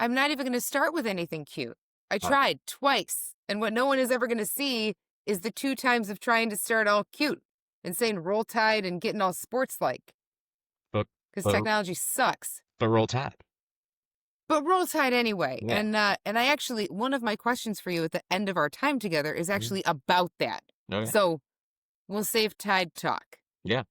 I'm not even going to start with anything cute. I Uh, tried twice. And what no one is ever going to see is the 2 times of trying to start all cute and saying roll tide and getting all sports like but because but technology sucks. but roll tide. But roll tide anyway. Yeah. And I actually, one of my questions for you at the end of our time together is Mhm. actually about that. Okay. So we'll save tide talk. Yeah.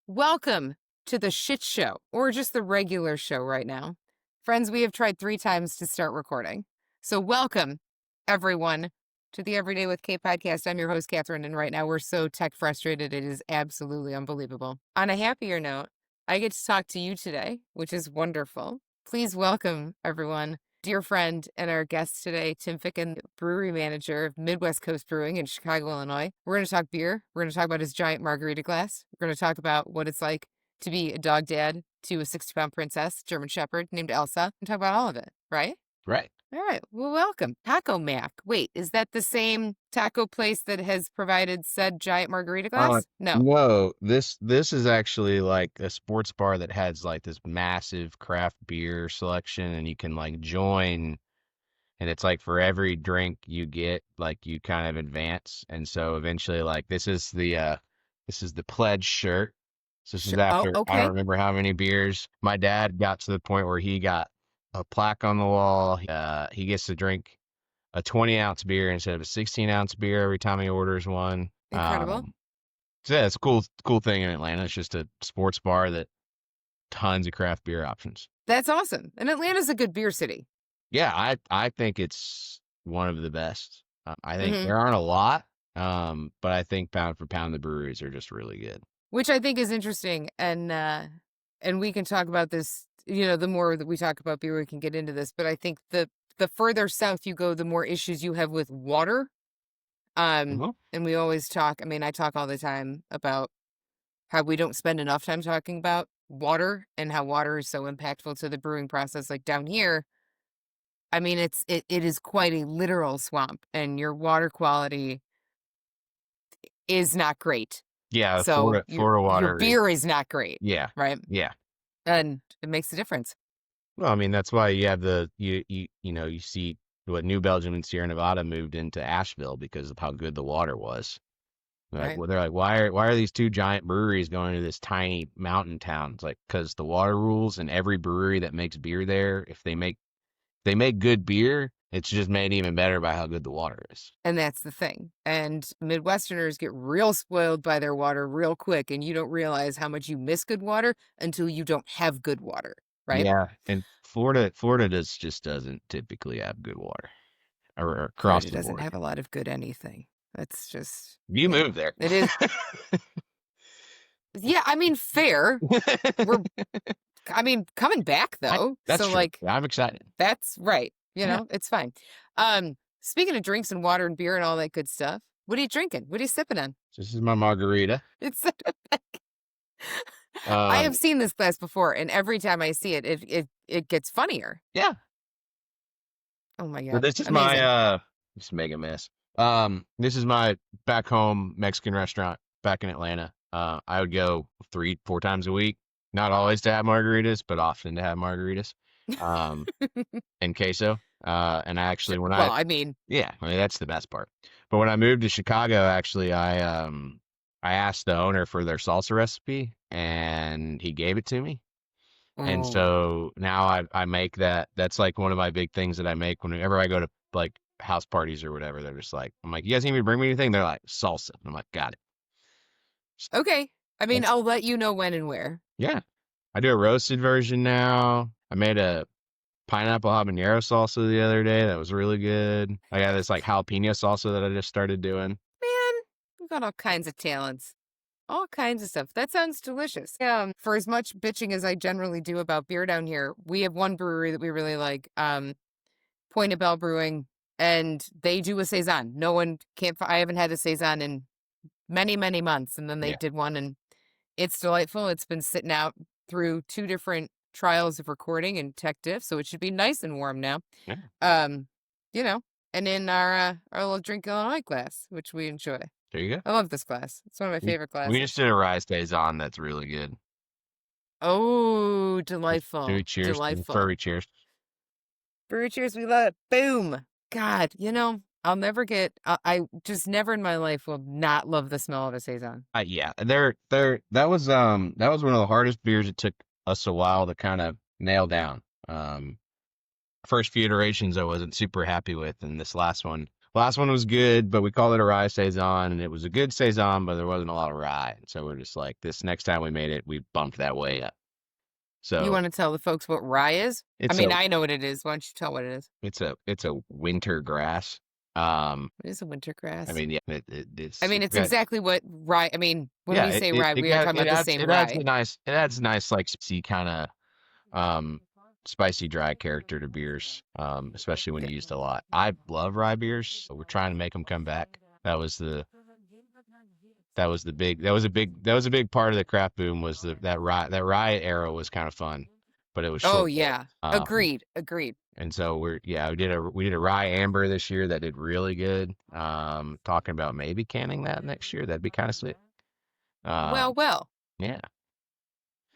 Welcome to the shit show, or just the regular show right now. Friends, we have tried 3 times to start recording. So welcome, everyone, to the Everyday with Kate podcast. I'm your host, Katherine, and right now we're so tech frustrated, it is absolutely unbelievable. On a happier note, I get to talk to you today, which is wonderful. Please welcome, everyone, dear friend and our guest today, Tim Ficken, brewery manager of Midwest Coast Brewing in Chicago, Illinois. We're going to talk beer. We're going to talk about his giant margarita glass. We're going to talk about what it's like to be a dog dad to a 60-pound princess, German Shepherd named Elsa, and talk about all of it, right? Right. All right. Well, welcome. Taco Mac. Wait, is that the same taco place that has provided said giant margarita Uh, glass? No. no, this is actually like a sports bar that has like this massive craft beer selection, and you can like join, and it's like for every drink you get, like you kind of advance, and so eventually, like this is the pledge shirt. So this is Oh, after I don't okay. remember how many beers. My dad got to the point where he got a plaque on the wall. He gets to drink a 20-ounce beer instead of a 16-ounce beer every time he orders one. Incredible. So yeah, it's a cool thing in Atlanta. It's just a sports bar that tons of craft beer options. That's awesome. And Atlanta's a good beer city. Yeah, I think it's one of the best. I think Hmm. there aren't a lot, but I think pound for pound the breweries are just really good. Which I think is interesting. And we can talk about this, the more that we talk about beer, we can get into this. But I think the further south you go, the more issues you have with water. Mhm. And we always talk, I mean, I talk all the time about how we don't spend enough time talking about water and how water is so impactful to the brewing process. Like down here, I mean, it is quite a literal swamp, and your water quality is not great. Yeah, So Florida your water is beer is not great, yeah, right? yeah. And it makes a difference. Well, I mean that's why you have you see what New Belgium and Sierra Nevada moved into Asheville because of how good the water was. Right. They're like, why are these two giant breweries going to this tiny mountain town? It's like, because the water rules, and every brewery that makes beer there, if they make good beer, it's just made even better by how good the water is. And that's the thing. And Midwesterners get real spoiled by their water real quick, and you don't realize how much you miss good water until you don't have good water, right? Yeah, and Florida just doesn't typically have good water or across Florida the doesn't board. have a lot of good anything. That's just, You yeah, moved there. it is. Yeah, I mean, fair. We're, I mean, coming back though. That's So, true. like, I'm excited. that's right. Yeah. It's fine. Speaking of drinks and water and beer and all that good stuff, what are you drinking? What are you sipping on? This is my margarita. It's I Um, have seen this glass before, and every time I see it, it gets funnier. yeah. Oh my So God. this is my Amazing. just mega mess. This is my back home Mexican restaurant back in Atlanta. I would go 3, 4 times a week. Not always to have margaritas, but often to have margaritas. Um, and queso. And I actually when Well, I mean, I mean that's the best part. But when I moved to Chicago, actually I asked the owner for their salsa recipe and he gave it to me. And oh, so now I make that. That's like one of my big things that I make whenever I go to like house parties or whatever. They're just like, I'm like, you guys need me to bring me anything? They're like, salsa. I'm like, got it. okay. I mean, That's I'll let you know when and where. yeah. I do a roasted version now. I made a pineapple habanero salsa the other day. That was really good. I got this like jalapeno salsa that I just started doing. Man, you've got all kinds of talents. All kinds of stuff. That sounds delicious. For as much bitching as I generally do about beer down here, we have one brewery that we really like, Point of Bell Brewing, and they do a saison. No one can't. I haven't had a saison in many, many months, and then they Yeah. did one, and it's delightful. It's been sitting out through 2 different trials of recording and tech diff, so it should be nice and warm now. Yeah. Um, you know, and in our little drink Illinois glass, which we enjoy. There you go. I love this glass. It's one of my favorite We just glasses. did a rice saison that's really good. Oh, Do we delightful. cheers? Delightful. Furry cheers. Brew cheers, we love it. Boom. God, I'll never get. I just never in my life will not love the smell of a saison. Yeah, that was one of the hardest beers. It took us a while to kind of nail down. Um, First few iterations I wasn't super happy with, and this last one was good, but we called it a rye saison, and it was a good saison, but there wasn't a lot of rye. So we're just like, this next time we made it, we bumped that way up. You So want to tell the folks what rye is? I it's a mean, I know what it is. Why don't you tell what it is? it's a winter grass. Um, It is a winter I grass. mean, yeah, I it's mean, it's got exactly what rye. I mean, when yeah, we say rye, we are talking about the same rye. it adds a nice like spicy kind of spicy dry character to beers, especially when Yeah. used a lot. I love rye beers, so we're trying to make them come back. That was a big part of the craft boom was that rye era was kind of fun, but it was Oh short lived. yeah. Agreed. Agreed. And so we did a rye amber this year that did really good. Talking about maybe canning that next year. That'd be kind of sick. Well, Um, well. yeah.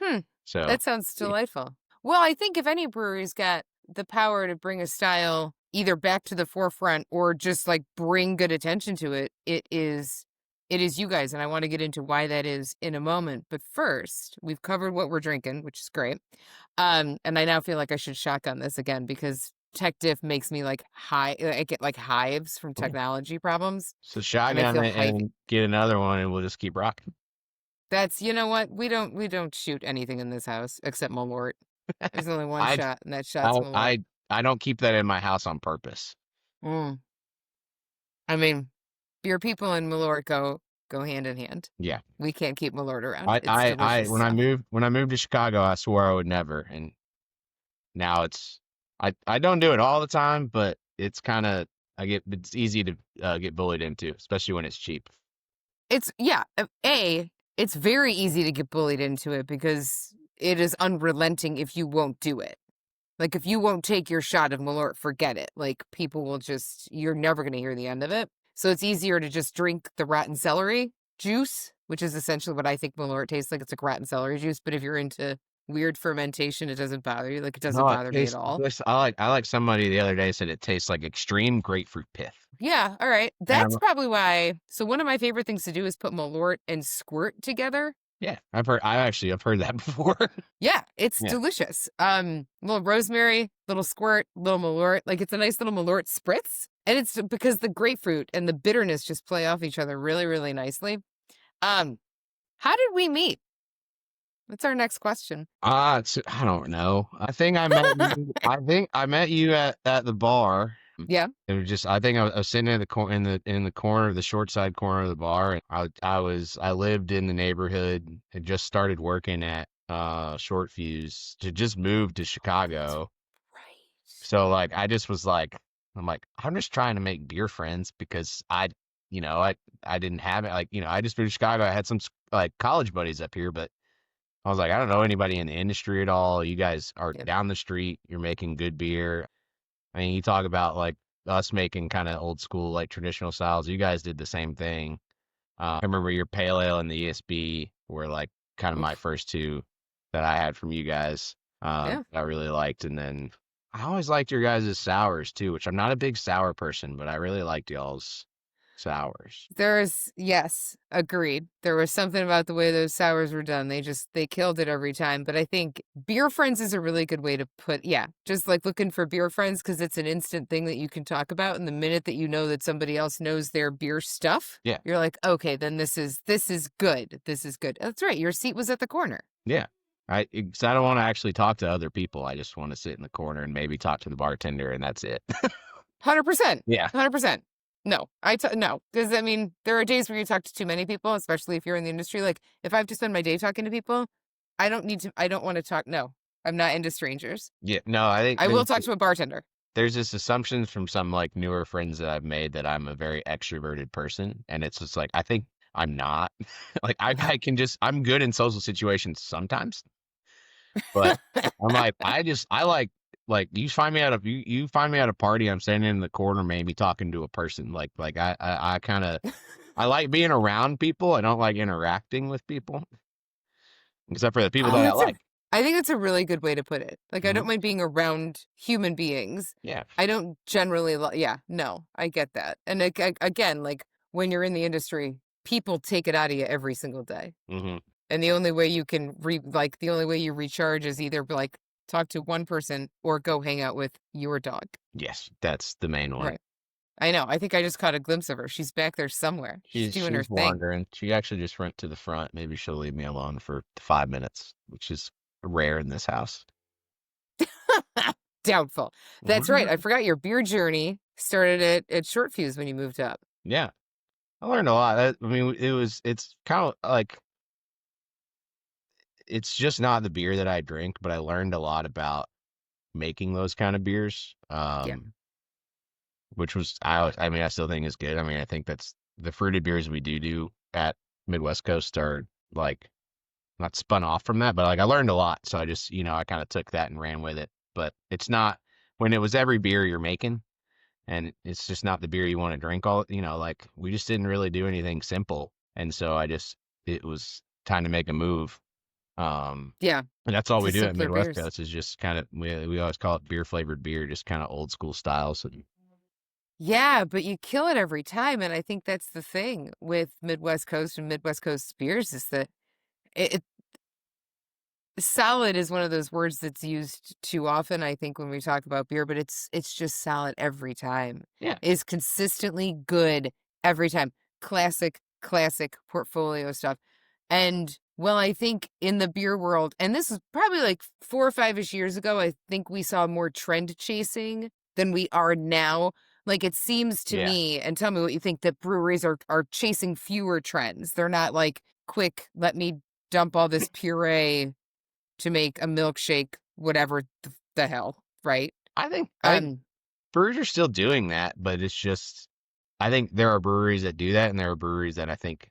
Hmm. So That sounds yeah. delightful. Well, I think if any brewery's got the power to bring a style either back to the forefront or just like bring good attention to it, it is you guys, and I want to get into why that is in a moment. But first, we've covered what we're drinking, which is great. And I now feel like I should shotgun this again because tech diff makes me like I get like hives from Yeah. technology problems, So and I shotgun feel it hive. and get another one, and we'll just keep rocking. That's what we don't shoot anything in this house except Malort. There's only one I shot, and that shot's I Malort. I I don't keep that in my house on purpose. Mm. I mean, beer people and Malort go hand in hand. Yeah. We can't keep Malort around. It's delicious When I stuff. moved to Chicago, I swore I would never, and now I don't do it all the time, but it's kind of it's easy to get bullied into, especially when it's cheap. It's yeah. It's very easy to get bullied into it because it is unrelenting if you won't do it. Like if you won't take your shot of Malort, forget it. Like people will just you're never going to hear the end of it. So it's easier to just drink the rotten celery juice, which is essentially what I think Malort tastes like. It's like rotten celery juice, but if you're into weird fermentation, it doesn't bother you. Like it doesn't No, it bother me at tastes. all. I like somebody the other day said it tastes like extreme grapefruit pith. Yeah, all right. And That's probably why. So one of my favorite things to do is put Malort and squirt together. yeah, I've heard that before. Yeah, it's Yeah. delicious. Little rosemary, little squirt, little Malort. Like it's a nice little Malort spritz. And it's because the grapefruit and the bitterness just play off each other really, really nicely. Um, how did we meet? That's our next question. I don't know. I think I met you at the bar. Yeah. It was just I think I was sitting in the in the corner, the short side corner of the bar, and I lived in the neighborhood and just started working at Short Fuse to just move to Chicago. Right. So like I just was like I'm like I'm just trying to make beer friends because I didn't have it like I just moved to Chicago. I had some like college buddies up here, but I was like, I don't know anybody in the industry at all. You guys are Yep. down the street. You're making good beer. I mean, you talk about like us making kind of old school, like traditional styles. You guys did the same thing. I remember your pale ale and the ESB were like kind of my Oof. first two that I had from you guys. Yeah. I really liked, and then I always liked your guys' sours too, which I'm not a big sour person, but I really liked y'all's sours. Yes, agreed. There was something about the way those sours were done. They killed it every time. But I think beer friends is a really good way to put, yeah, just like looking for beer friends because it's an instant thing that you can talk about. And the minute that you know that somebody else knows their beer stuff, Yeah, you're like, okay, then this is good. This is good. That's right. Your seat was at the corner. yeah. Cause I don't want to actually talk to other people. I just want to sit in the corner and maybe talk to the bartender, and that's it. 100%. Yeah. 100%. No, no, because I mean, there are days where you talk to too many people, especially if you're in the industry. Like, if I have to spend my day talking to people, I don't want to talk. No, I'm not into strangers. Yeah, no, I think I will talk to a bartender. there's this assumption from some like newer friends that I've made that I'm a very extroverted person, and it's just like I think I'm not. Like I'm good in social situations sometimes, but I'm like I like you find me at a party, I'm standing in the corner maybe talking to a person. Like I kind of I like being around people. I don't like interacting with people except for the people Oh, that I that's a like. I think that's a really good way to put it. Like, I don't Mhm. mind being around human beings. Yeah. I don't generally yeah, no, I get that. And again, like, when you're in the industry, people take it out of you every single day. Mhm. And the only way you can the only way you recharge is either, like, talk to one person or go hang out with your dog. Yes, that's the main one. Right. I know, I think I just caught a glimpse of her. She's back there somewhere. She's doing her She's thing. wandering. She actually just went to the front. Maybe she'll leave me alone for 5 minutes, which is rare in this house. Doubtful. That's right, I Mhm. forgot your beer journey started at Short Fuse when you moved up. Yeah, I learned a lot. I mean, it's kind of like it's just not the beer that I drink, but I learned a lot about making those kind of beers. Yeah. Which was I mean, I still think is good. I mean, I think that's the fruited beers we do at Midwest Coast are like not spun off from that, but like I learned a lot. So I just, I kind of took that and ran with it. But it's not when it was every beer you're making and it's just not the beer you want to drink like we just didn't really do anything simple. And so it was time to make a move. Yeah, And that's all to we do at simpler Midwest beers. Coast is just kind of we always call it beer flavored beer, just kind of old school styles. And Yeah, but you kill it every time, and I think that's the thing with Midwest Coast and Midwest Coast beers is that it solid is one of those words that's used too often, I think, when we talk about beer, but it's just solid every time. yeah, Is consistently good every time. Classic portfolio stuff. And well, I think in the beer world, and this is probably like 4 or 5-ish years ago, I think we saw more trend chasing than we are now. Like it seems to yeah. me, and tell me what you think, that breweries are chasing fewer trends. They're not like quick, let me dump all this puree to make a milkshake, whatever the hell, right? I think Um, breweries are still doing that, but it's just I think there are breweries that do that, and there are breweries that I think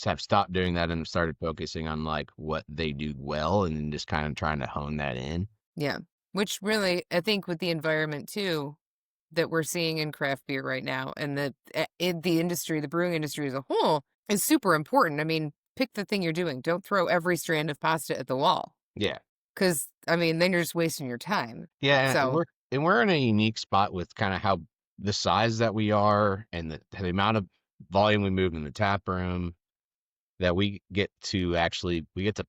have stopped doing that and have started focusing on like what they do well, and then just kind of trying to hone that in. yeah. Which really, I think with the environment too that we're seeing in craft beer right now and the industry, the brewing industry as a whole is super important. I mean, pick the thing you're doing. Don't throw every strand of pasta at the wall Yeah, because, I mean, then you're just wasting your time. yeah, and So, we're in a unique spot with kind of how the size that we are and the amount of volume we move in the tap room that we get to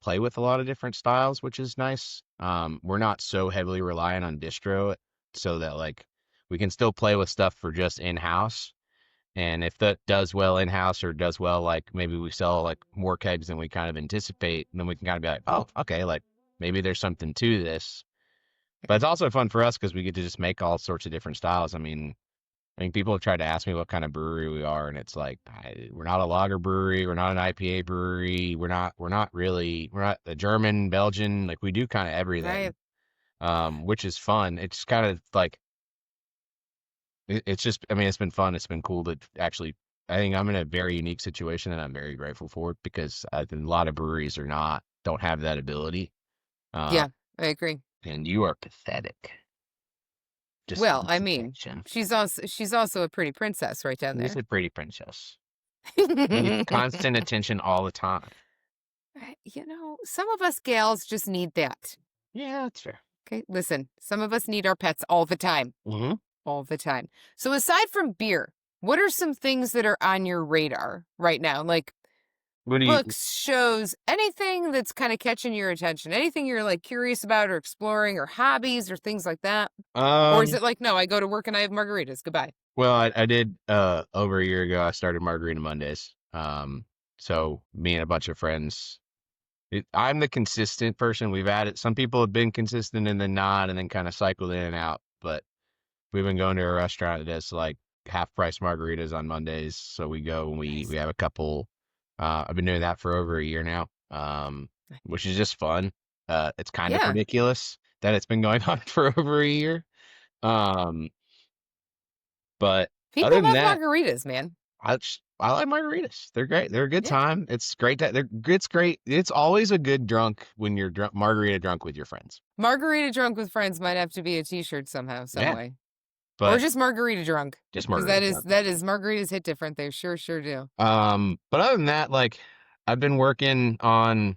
play with a lot of different styles, which is nice. We're not so heavily reliant on distro, so that like we can still play with stuff for just in-house. And if that does well in-house or does well, like maybe we sell like more kegs than we kind of anticipate, then we can kind of be like, oh, okay, like maybe there's something to this. But it's also fun for us because we get to just make all sorts of different styles. I mean, people have tried to ask me what kind of brewery we are, and it's like we're not a lager brewery, we're not an IPA brewery, we're not a German, Belgian, like we do kind of right. everything, which is fun. It's kind of like it's just, I mean, it's been fun. It's been cool to actually. I think I'm in a very unique situation, and I'm very grateful for it because a lot of breweries don't have that ability. Uh, Yeah, I agree. and you are pathetic. Just Well, I wants mean, attention. she's also a pretty princess right down She's there. a pretty princess. Needs constant attention all the time. Some of us gals just need that. Yeah, that's fair. Okay, listen, some of us need our pets all the time, Hmm. all the time. So aside from beer, what are some things that are on your radar right now? Like What do you? books, shows, anything that's kind of catching your attention, anything you're like curious about or exploring or hobbies or things like that? Or is Um. it like, no, I go to work and I have margaritas. Goodbye. Well, I did over a year ago. I started Margarita Mondays. So me and a bunch of friends. I'm the consistent person. We've added some people have been consistent and then not, and then kind of cycled in and out. But we've been going to a restaurant that does like half price margaritas on Mondays. So we go and we Nice. we have a couple. I've been doing that for over a year now. Which is just fun. It's kind of Yeah. ridiculous that it's been going on for over a year. Um, but other People than love that, margaritas, man. I like margaritas. They're great. They're a good Yeah. time. It's great that it's great. It's always a good drunk when you're drunk, margarita drunk with your friends. Margarita drunk with friends might have to be a t-shirt somehow, some Yeah, way. Or but just margarita drunk. just Because margarita drunk. that is margaritas hit different. They sure do. But other than that, like I've been working on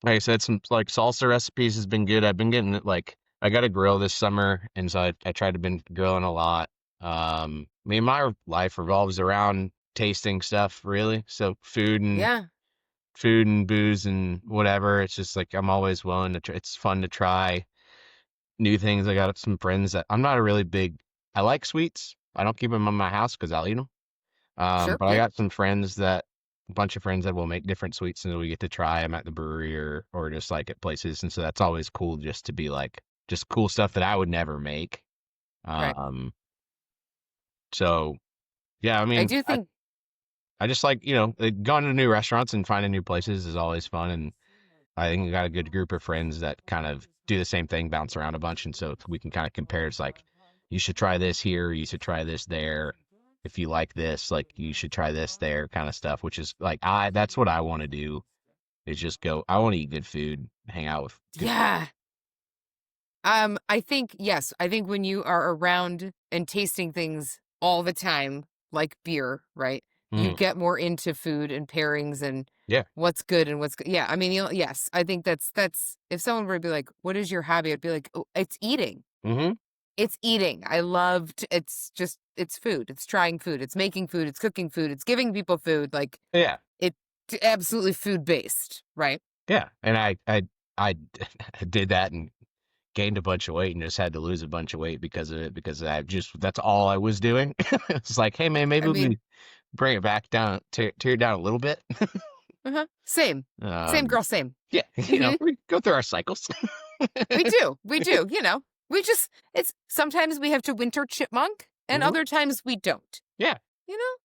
like I said, some like salsa recipes has been good. I've been getting it like I got a grill this summer, and so I tried to been grilling a lot. I mean, my life revolves around tasting stuff, really. So Yeah, food and booze and whatever. It's just like I'm always willing to. It's fun to try new things. I got some friends that I'm not a really big. I like sweets. I don't keep them in my house because I'll eat them. sure. But I Yeah. got some friends that a bunch of friends that will make different sweets and we get to try them at the brewery or just like at places. And so that's always cool just to be like just cool stuff that I would never make. Right. Um, so yeah, I I mean, do think, I just like, going to new restaurants and finding new places is always fun. And I think we got a good group of friends that kind of do the same thing, bounce around a bunch. And so we can kind of compare. It's like, you should try this here, you should try this there. If you like this, like you should try this there kind of stuff, which is like, that's what I want to do is just go, I want to eat good food, hang out with good people. yeah. I think, yes, I think when you are around and tasting things all the time, like beer, right? You Mm, get more into food and pairings and yeah. what's good and what's good. Yeah, I mean, yes, I think that's if someone were to be like, "What is your hobby?" I'd be like, "Oh, it's eating. Hmm. It's eating. I loved it's just it's food. It's trying food. It's making food. It's cooking food. It's giving people food. Like Yeah. it absolutely food based, right? Yeah. And I did that and gained a bunch of weight and just had to lose a bunch of weight because of it, because that's all I was doing. It's like, hey man, I maybe mean, we bring it back down, tear it down a little bit. same. Same Um, girl, same. yeah, Mhm. we go through our cycles. We do. We do, We just it's sometimes we have to winter chipmunk and Hmm. other times we don't. Yeah,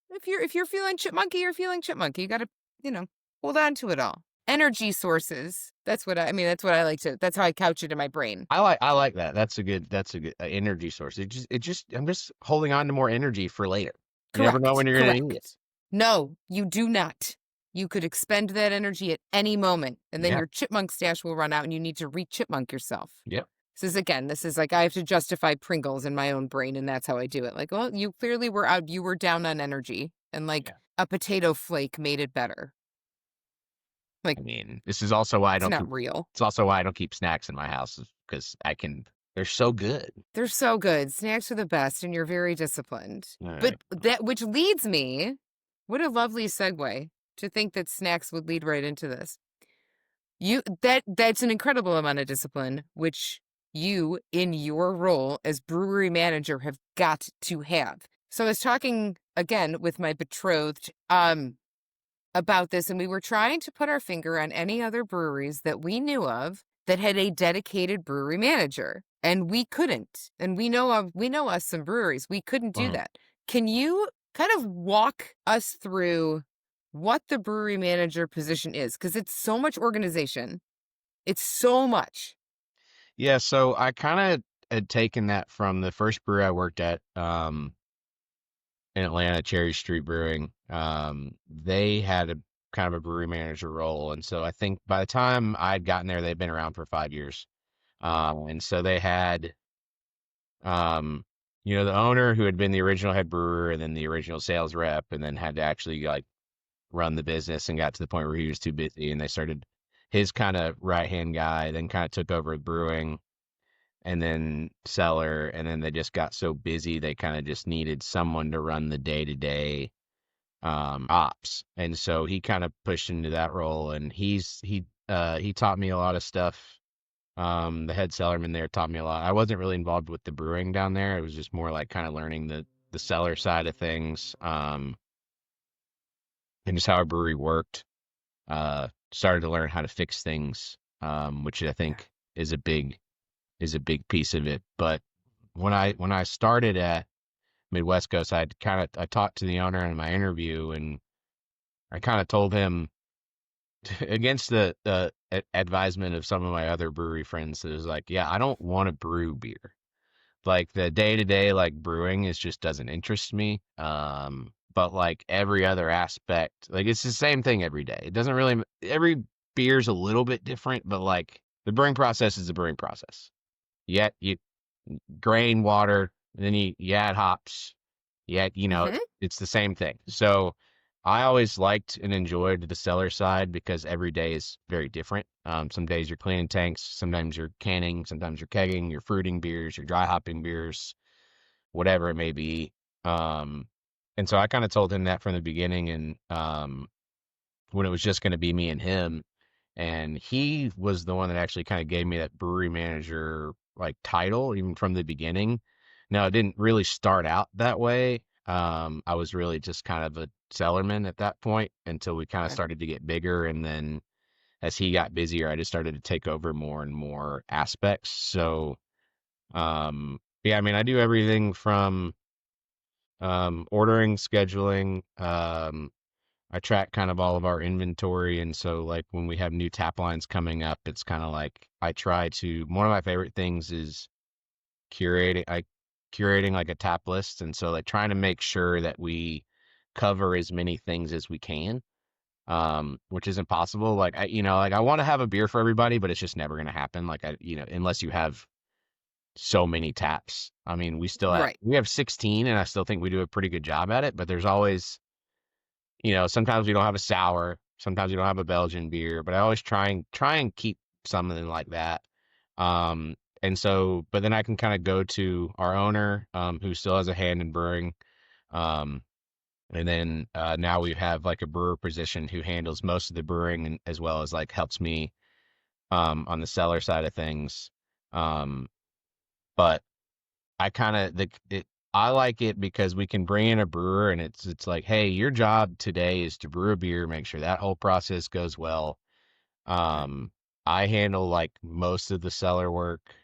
If you're feeling chipmunky, you're feeling chipmunky. You gotta, you know, hold on to it all. Energy sources. That's what I like to that's how I couch it in my brain. I like that. That's a good energy source. I'm just holding on to more energy for later. You never know Correct. when you're gonna need it. Correct. No, you do not. You could expend that energy at any moment, and then Yeah, your chipmunk stash will run out and you need to re-chipmunk yourself. yep, This is like I have to justify Pringles in my own brain, and that's how I do it. Like, well, you clearly were out, you were down on energy, and like yeah. a potato flake made it better. Like, I mean, this is also why I it's don't not keep. real. It's also why I don't keep snacks in my house because I can. They're so good. They're so good. Snacks are the best, and you're very disciplined. All But right. that, which leads me, what a lovely segue to think that snacks would lead right into this. That's an incredible amount of discipline, which you, in your role as brewery manager, have got to have. So I was talking again with my betrothed about this, and we were trying to put our finger on any other breweries that we knew of that had a dedicated brewery manager. And we couldn't. And we know us some breweries. We couldn't do Mm. that. Can you kind of walk us through what the brewery manager position is? Because it's so much organization. It's so much. Yeah, so I kind of had taken that from the first brewery I worked at, in Atlanta, Cherry Street Brewing. They had a kind of a brewery manager role, and so I think by the time I'd gotten there, they'd been around for 5 years. And so they had, um, the owner who had been the original head brewer and then the original sales rep, and then had to actually like run the business and got to the point where he was too busy, and they started his kind of right hand guy, then kind of took over brewing and then cellar, and then they just got so busy they kind of just needed someone to run the day to day ops, and so he kind of pushed into that role, and he taught me a lot of stuff. The head cellarman there taught me a lot. I wasn't really involved with the brewing down there. It was just more like kind of learning the cellar side of things, and just how a brewery worked. Started to learn how to fix things, which I Yeah. think is a big piece of it. But when I started at Midwest Coast, I talked to the owner in my interview, and I kind of told him against the advisement of some of my other brewery friends that was like, yeah, I don't want to brew beer. Like the day to day like brewing is just doesn't interest me. But like every other aspect, like it's the same thing every day. It doesn't really every beer's a little bit different, but like the brewing process is the brewing process. Yet you grain, water, and then you add hops. Yet, Hmm. it's the same thing. So I always liked and enjoyed the cellar side because every day is very different. Some days you're cleaning tanks, sometimes you're canning, sometimes you're kegging, you're fruiting beers, you're dry hopping beers, whatever it may be. Um, and so I kind of told him that from the beginning, and when it was just going to be me and him, and he was the one that actually kind of gave me that brewery manager like title even from the beginning. Now it didn't really start out that way. I was really just kind of a cellarman at that point until we kind of Okay. started to get bigger, and then as he got busier, I just started to take over more and more aspects. So, yeah, I mean, I do everything from ordering, scheduling. I track kind of all of our inventory, and so like when we have new tap lines coming up, it's kind of like I try to. One of my favorite things is curating like a tap list, and so like trying to make sure that we cover as many things as we can, which is impossible. Like like I want to have a beer for everybody, but it's just never going to happen. Like unless you have so many taps. I mean, Right. we have 16, and I still think we do a pretty good job at it, but there's always, sometimes we don't have a sour, sometimes we don't have a Belgian beer, but I always try and keep something like that. And so, but then I can kind of go to our owner, who still has a hand in brewing. Um, and then now we have like a brewer position who handles most of the brewing and as well as like helps me on the cellar side of things. Um, but I kind of I like it because we can bring in a brewer and it's like, hey, your job today is to brew a beer, make sure that whole process goes well. Okay. Um, I handle like most of the cellar work,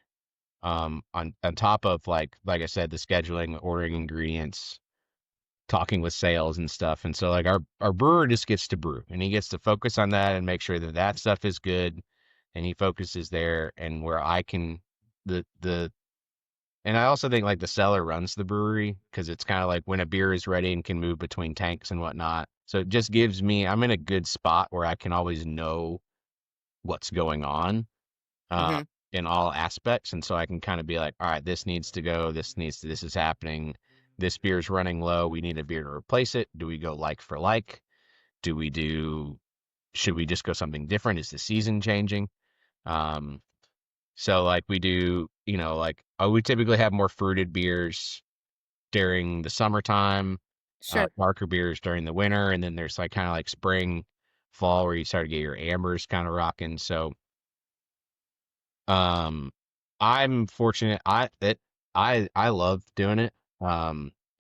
on top of like I said, the scheduling, ordering ingredients, talking with sales and stuff. And so like our brewer just gets to brew and he gets to focus on that and make sure that that stuff is good, and he focuses there, and where I can the and I also think like the cellar runs the brewery because it's kind of like when a beer is ready and can move between tanks and whatnot. So it just gives me, I'm in a good spot where I can always know what's going on, uh, Mm-hmm. in all aspects. And so I can kind of be like, all right, this needs to go. This is happening. This beer's running low. We need a beer to replace it. Do we go like for like? Do we do, should we just go something different? Is the season changing? Um, so like we do, like we typically have more fruited beers during the summertime, Sure. darker beers during the winter, and then there's like kind of like spring, fall where you start to get your ambers kind of rocking. So, um, I'm fortunate. I love doing it.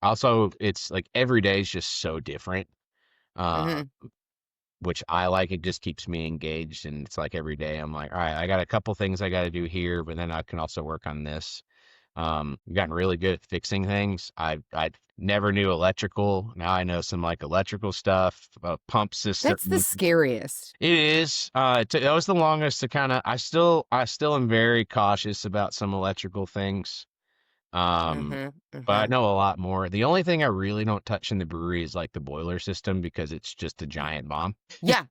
Also it's like every day is just so different. Uh, Mm-hmm. which I like. It just keeps me engaged, and it's like every day I'm like, all right, I got a couple things I got to do here, but then I can also work on this. Gotten really good at fixing things. I never knew electrical. Now I know some like electrical stuff, pump That's the system. scariest. It is. That was the longest to kind of. I still am very cautious about some electrical things. Um, Mm-hmm. but I Mm-hmm. know a lot more. The only thing I really don't touch in the brewery is like the boiler system because it's just a giant bomb. Yeah,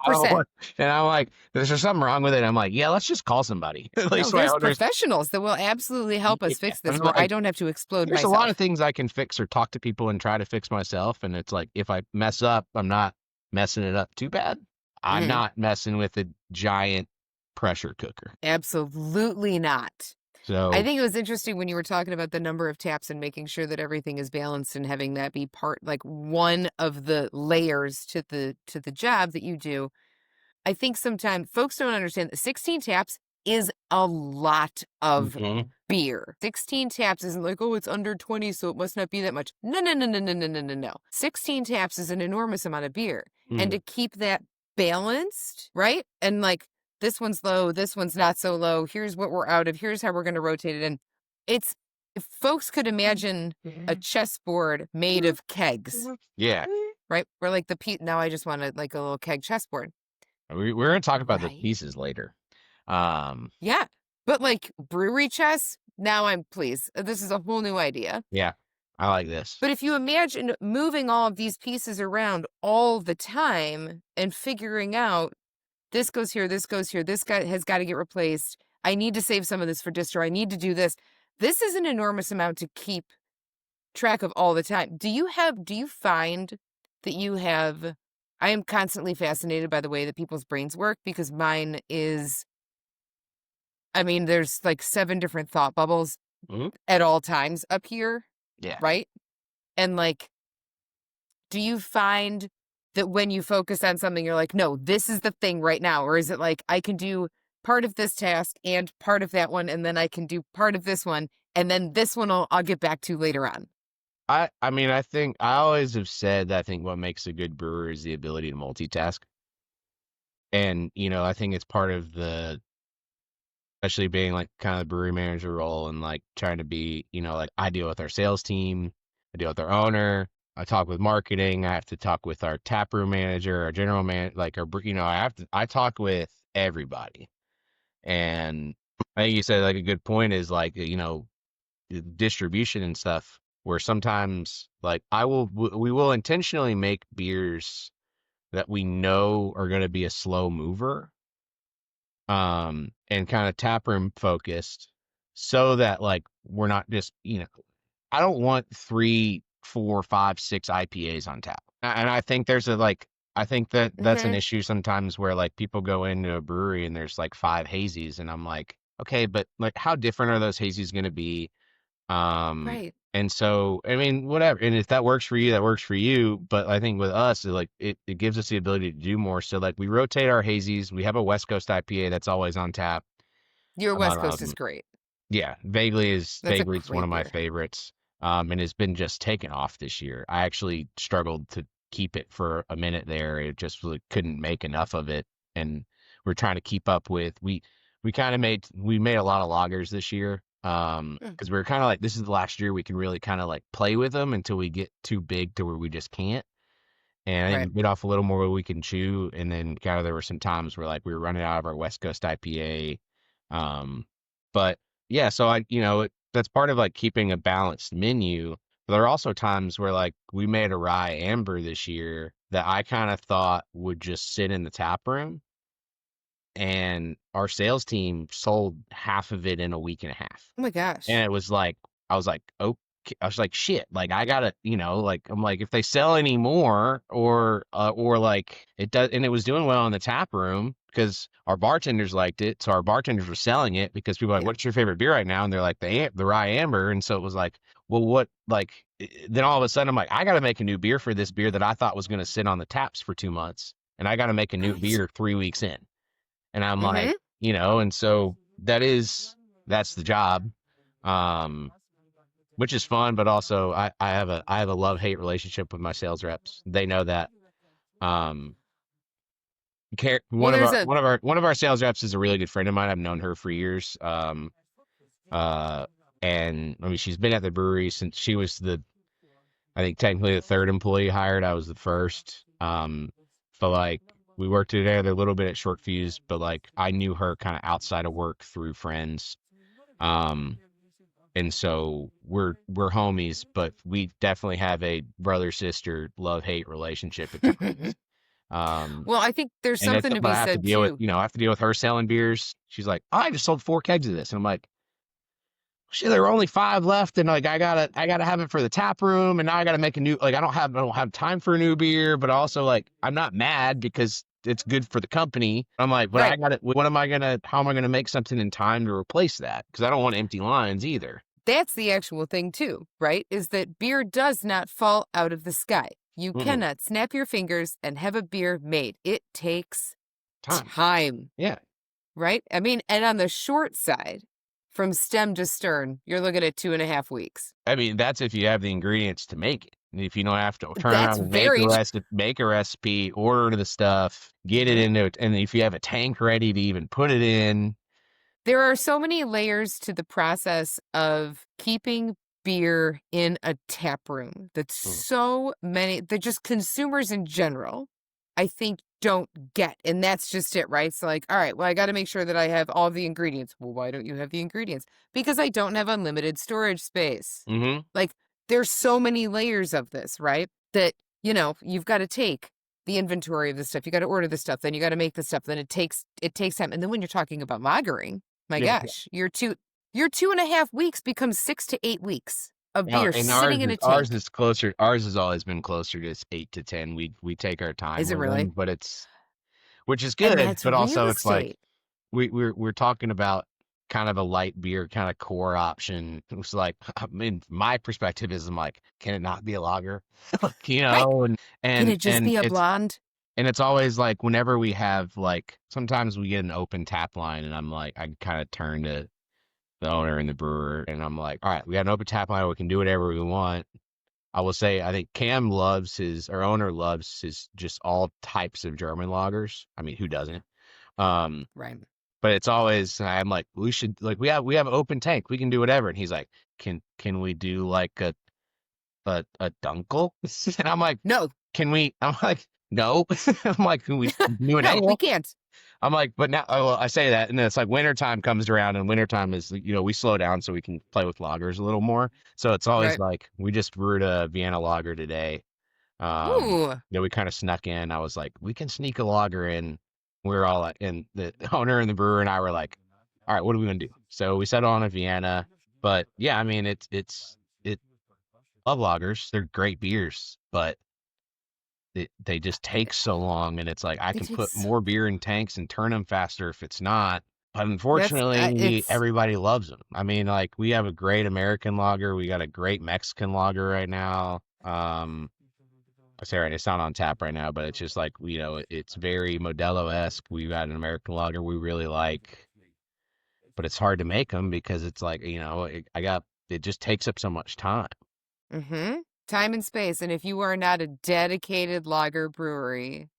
I don't 100%. want, and I'm like, there's just something wrong with it. I'm like, yeah, let's just call somebody. At No, least my there's owners. professionals that will absolutely help us Yeah. fix I'm this where I like, don't have to explode there's a lot of myself. things I can fix or talk to people and try to fix myself. And it's like, if I mess up, I'm not messing it up too bad. I'm Mm-hmm. not messing with a giant pressure cooker. Absolutely not. I So, think it was interesting when you were talking about the number of taps and making sure that everything is balanced and having that be part like one of the layers to the job that you do. I think sometimes folks don't understand that 16 taps is a lot of mhm. beer. 16 taps isn't like, oh, it's under 20, so it must not be that much. No, no, no, no, no, no, no, no, no. 16 taps is an enormous amount of beer. And Mm. to keep that balanced, right? And like, this one's low, this one's not so low. Here's what we're out of. Here's how we're going to rotate it in. It's, if folks could imagine a chessboard made of kegs, Yeah, right? Where like now I just want to like a little keg chessboard. we're gonna talk about the Right. pieces later. Um, Yeah. But like brewery chess, now I'm pleased. This is a whole new idea. yeah, I like this. But if you imagine moving all of these pieces around all the time and figuring out this goes here, this guy has got to get replaced. I need to save some of this for distro. I need to do this. This is an enormous amount to keep track of all the time. Do you find that you have. I am constantly fascinated by the way that people's brains work because mine is, I mean, there's like 7 different thought bubbles Mhm. at all times up here, Yeah. right? And like, do you find that when you focus on something, you're like, no, this is the thing right now? Or is it like, I can do part of this task and part of that one, and then I can do part of this one, and then this one I'll get back to later on? I mean, I think I always have said that I think what makes a good brewer is the ability to multitask. And, I think it's part of especially being like kind of the brewery manager role and like trying to be, like I deal with our sales team, I deal with our owner, I talk with marketing, I have to talk with our taproom manager, our general man, like I talk with everybody. And I think you said like a good point is like, distribution and stuff where sometimes like we will intentionally make beers that we know are going to be a slow mover and kind of taproom focused so that like we're not just I don't want 3, 4, 5, 6 IPAs on tap. And I think I think that that's an Mm-hmm. issue sometimes where like people go into a brewery and there's like 5 hazies and I'm like, okay, but like how different are those hazies going to be? Right. And so, I mean, whatever. And if that works for you, that works for you. But I think with us, it gives us the ability to do more. So like we rotate our hazies. We have a West Coast IPA that's always on tap. Your West Coast is Um, great. yeah, That's a vaguely it's one great of my beer. favorites. And it's been just taken off this year. I actually struggled to keep it for a minute there. It just really couldn't make enough of it. And we're trying to keep up with we made a lot of lagers this year. Mm, Because we were kind of like this is the last year we can really kind of like play with them until we get too big to where we just can't. And I think right. we bit off a little more we can chew. And then kind of there were some times where like we were running out of our West Coast IPA. Um, but yeah, so that's part of like keeping a balanced menu. But there are also times where like we made a rye amber this year that I kind of thought would just sit in the tap room. And our sales team sold half of it in a week and a half. Oh my And gosh. it was like, I was like, okay, I was like, shit, like I gotta, like I'm like, if they sell any more, or like it does, and it was doing well in the tap room because our bartenders liked it, so our bartenders were selling it because people were like, Yeah. what's your favorite beer right now? And they're like the rye amber, and so it was like, well, what like then all of a sudden I'm like, I gotta make a new beer for this beer that I thought was gonna sit on the taps for 2 months, and I gotta make a new Right. beer 3 weeks in. And I'm like, Mm-hmm. and so that's the job. Um, which is fun, but also I have a love-hate relationship with my sales reps. They know that. Um, Well, there's a one of our sales reps is a really good friend of mine. I've known her for years. Uh, and I mean she's been at the brewery since she was I think technically the third employee hired. I was the first. But like we worked together a little bit at Short Fuse, but like I knew her kind of outside of work through friends. Um, and so we're homies, but we definitely have a brother sister love hate relationship at times. Um, well, I think there's and it's something to but be I have to said deal with too. I have to deal with her selling beers. She's like, oh, I just sold 4 kegs of this, and I'm like, shit, there were only 5 left, and like I gotta have it for the tap room, and now I gotta make a new like I don't have time for a new beer, but also like I'm not mad because it's good for the company. I'm like, but I Right. gotta how am I gonna make something in time to replace that? Because I don't want empty lines either. That's the actual thing too, right? Is that beer does not fall out of the sky. You Mm-mm. cannot snap your fingers and have a beer made. It takes Time. time, Yeah. right? I mean, and on the short side, from stem to stern, you're looking at 2.5 weeks. I mean, that's if you have the ingredients to make it. And if you don't have to turn That's around and very make a recipe, order the stuff, get it Mhm. into it, and if you have a tank ready to even put it in. There are so many layers to the process of keeping beer in a tap room that Mm. so many, that just consumers in general, I think don't get. And that's just it, right? So, like, all right, well, I got to make sure that I have all the ingredients. Well, why don't you have the ingredients? Because I don't have unlimited storage space. Mm-hmm. Like, there's so many layers of this, right? That, you've got to take the inventory of the stuff. You got to order the stuff, then you got to make the stuff. Then it takes time. And then when you're talking about lagering, my Yeah. gosh, your 2.5 weeks becomes 6 to 8 weeks. of Now, beer and sitting in a ours tank. is closer. Ours has always been closer to 8 to 10. We take our time Is it with really? them, but it's which is And good. that's But real also, it's like estate. we're talking about kind of a light beer kind of core option. It's like, I mean, my perspective is, I'm like, can it not be a lager? Like, Right. and Can and it just and be a it's blonde? and it's always like whenever we have like sometimes we get an open tap line, and I'm like, I kind of turn to the owner and the brewer, and I'm like, all right, we got an open tap line, we can do whatever we want. I will say, I think Cam loves our owner loves his just all types of German lagers. I mean, who doesn't? Um, Right. but it's always, I'm like, we should, like, we have an open tank, we can do whatever. And he's like, can we do like a dunkel? And I'm like, No, can we? I'm like, no. I'm like, can we do an no, we ale? can't. I'm like, but now, oh, well, I say that, and then it's like wintertime comes around, and wintertime is, we slow down so we can play with lagers a little more. So it's always Right. like, we just brewed a Vienna lager today. Ooh. We kind of snuck in. I was like, we can sneak a lager in. We were all like, and the owner and the brewer and I were like, all right, what are we gonna do? So we settled on a Vienna. But yeah, I mean, it love lagers. They're great beers, but they just take so long, and it's like I It can put takes more beer in tanks and turn them faster if it's not. But that's unfortunately, it's everybody loves them. I mean, like, we have a great American lager, we got a great Mexican lager right now. I say right, it's not on tap right now, but it's just like, it's very Modelo-esque. We got an American lager we really like, but it's hard to make them because it's like, it just takes up so much time. mm-hmm. Time and space. And if you are not a dedicated lager brewery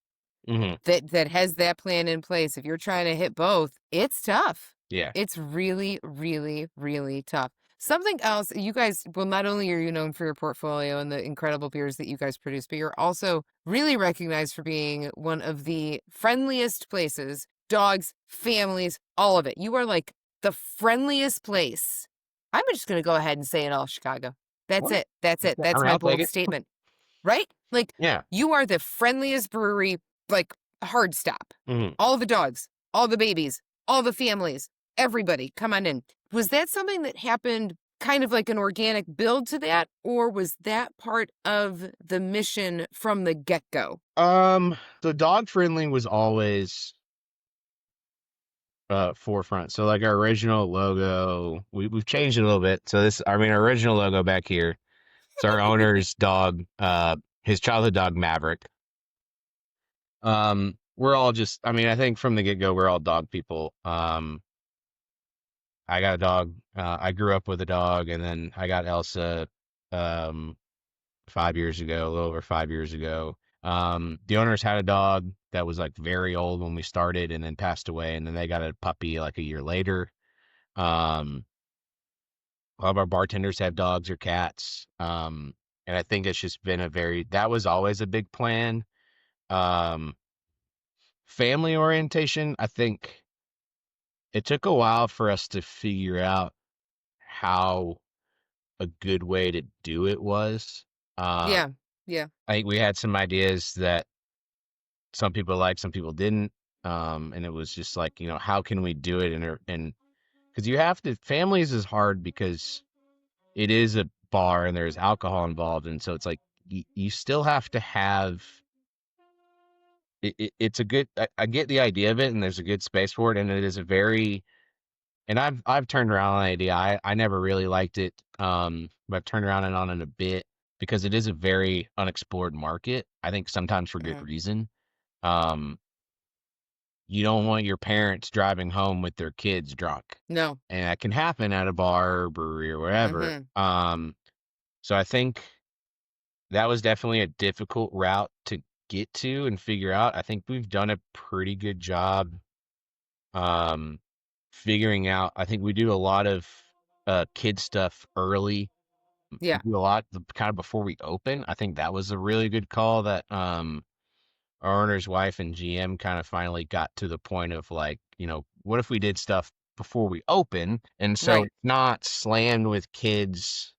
Hmm. that has that plan in place, if you're trying to hit both, it's tough. Yeah. It's really, really, really tough. Something else, you guys, well, not only are you known for your portfolio and the incredible beers that you guys produce, but you're also really recognized for being one of the friendliest places, dogs, families, all of it. You are like the friendliest place. I'm just going to go ahead and say it all, Chicago. That's Well, it. That's it. I That's mean, my I'll take bold it. statement, right? Like, Yeah. you are the friendliest brewery, like, hard stop. Hmm. All the dogs, all the babies, all the families, everybody, come on in. Was that something that happened kind of like an organic build to that, or was that part of the mission from the get-go? So dog friendly was always forefront. So like our original logo, we've changed it a little bit. So our original logo back here. It's our owner's dog, his childhood dog Maverick. We're all just, I mean, I think from the get-go, we're all dog people. I got a dog. I grew up with a dog, and then I got Elsa, um, 5 years ago, a little over 5 years ago. The owners had a dog that was like very old when we started and then passed away, and then they got a puppy like a year later. Um, all of our bartenders have dogs or cats. And I think it's just been that was always a big plan. Um, Family orientation, I think it took a while for us to figure out how a good way to do it was. Uh, Yeah, yeah, I think we had some ideas that some people liked, some people didn't. And it was just like, how can we do it? And because families is hard because it is a bar and there's alcohol involved. And so it's like, you still have to have it's a good, I get the idea of it, and there's a good space for it. And it is and I've turned around on the idea. I never really liked it. But I've turned around and on it a bit because it is a very unexplored market. I think sometimes for good mhm, reason. Um, you don't want your parents driving home with their kids drunk, no, and that can happen at a bar or brewery or wherever. mhm, So I think that was definitely a difficult route to get to and figure out. I think we've done a pretty good job um, figuring out. I think we do a lot of kid stuff early. We yeah, do a lot kind of before we open. I think that was a really good call that our owner's wife and GM kind of finally got to the point of like, what if we did stuff before we open? And so right. it's not slammed with kids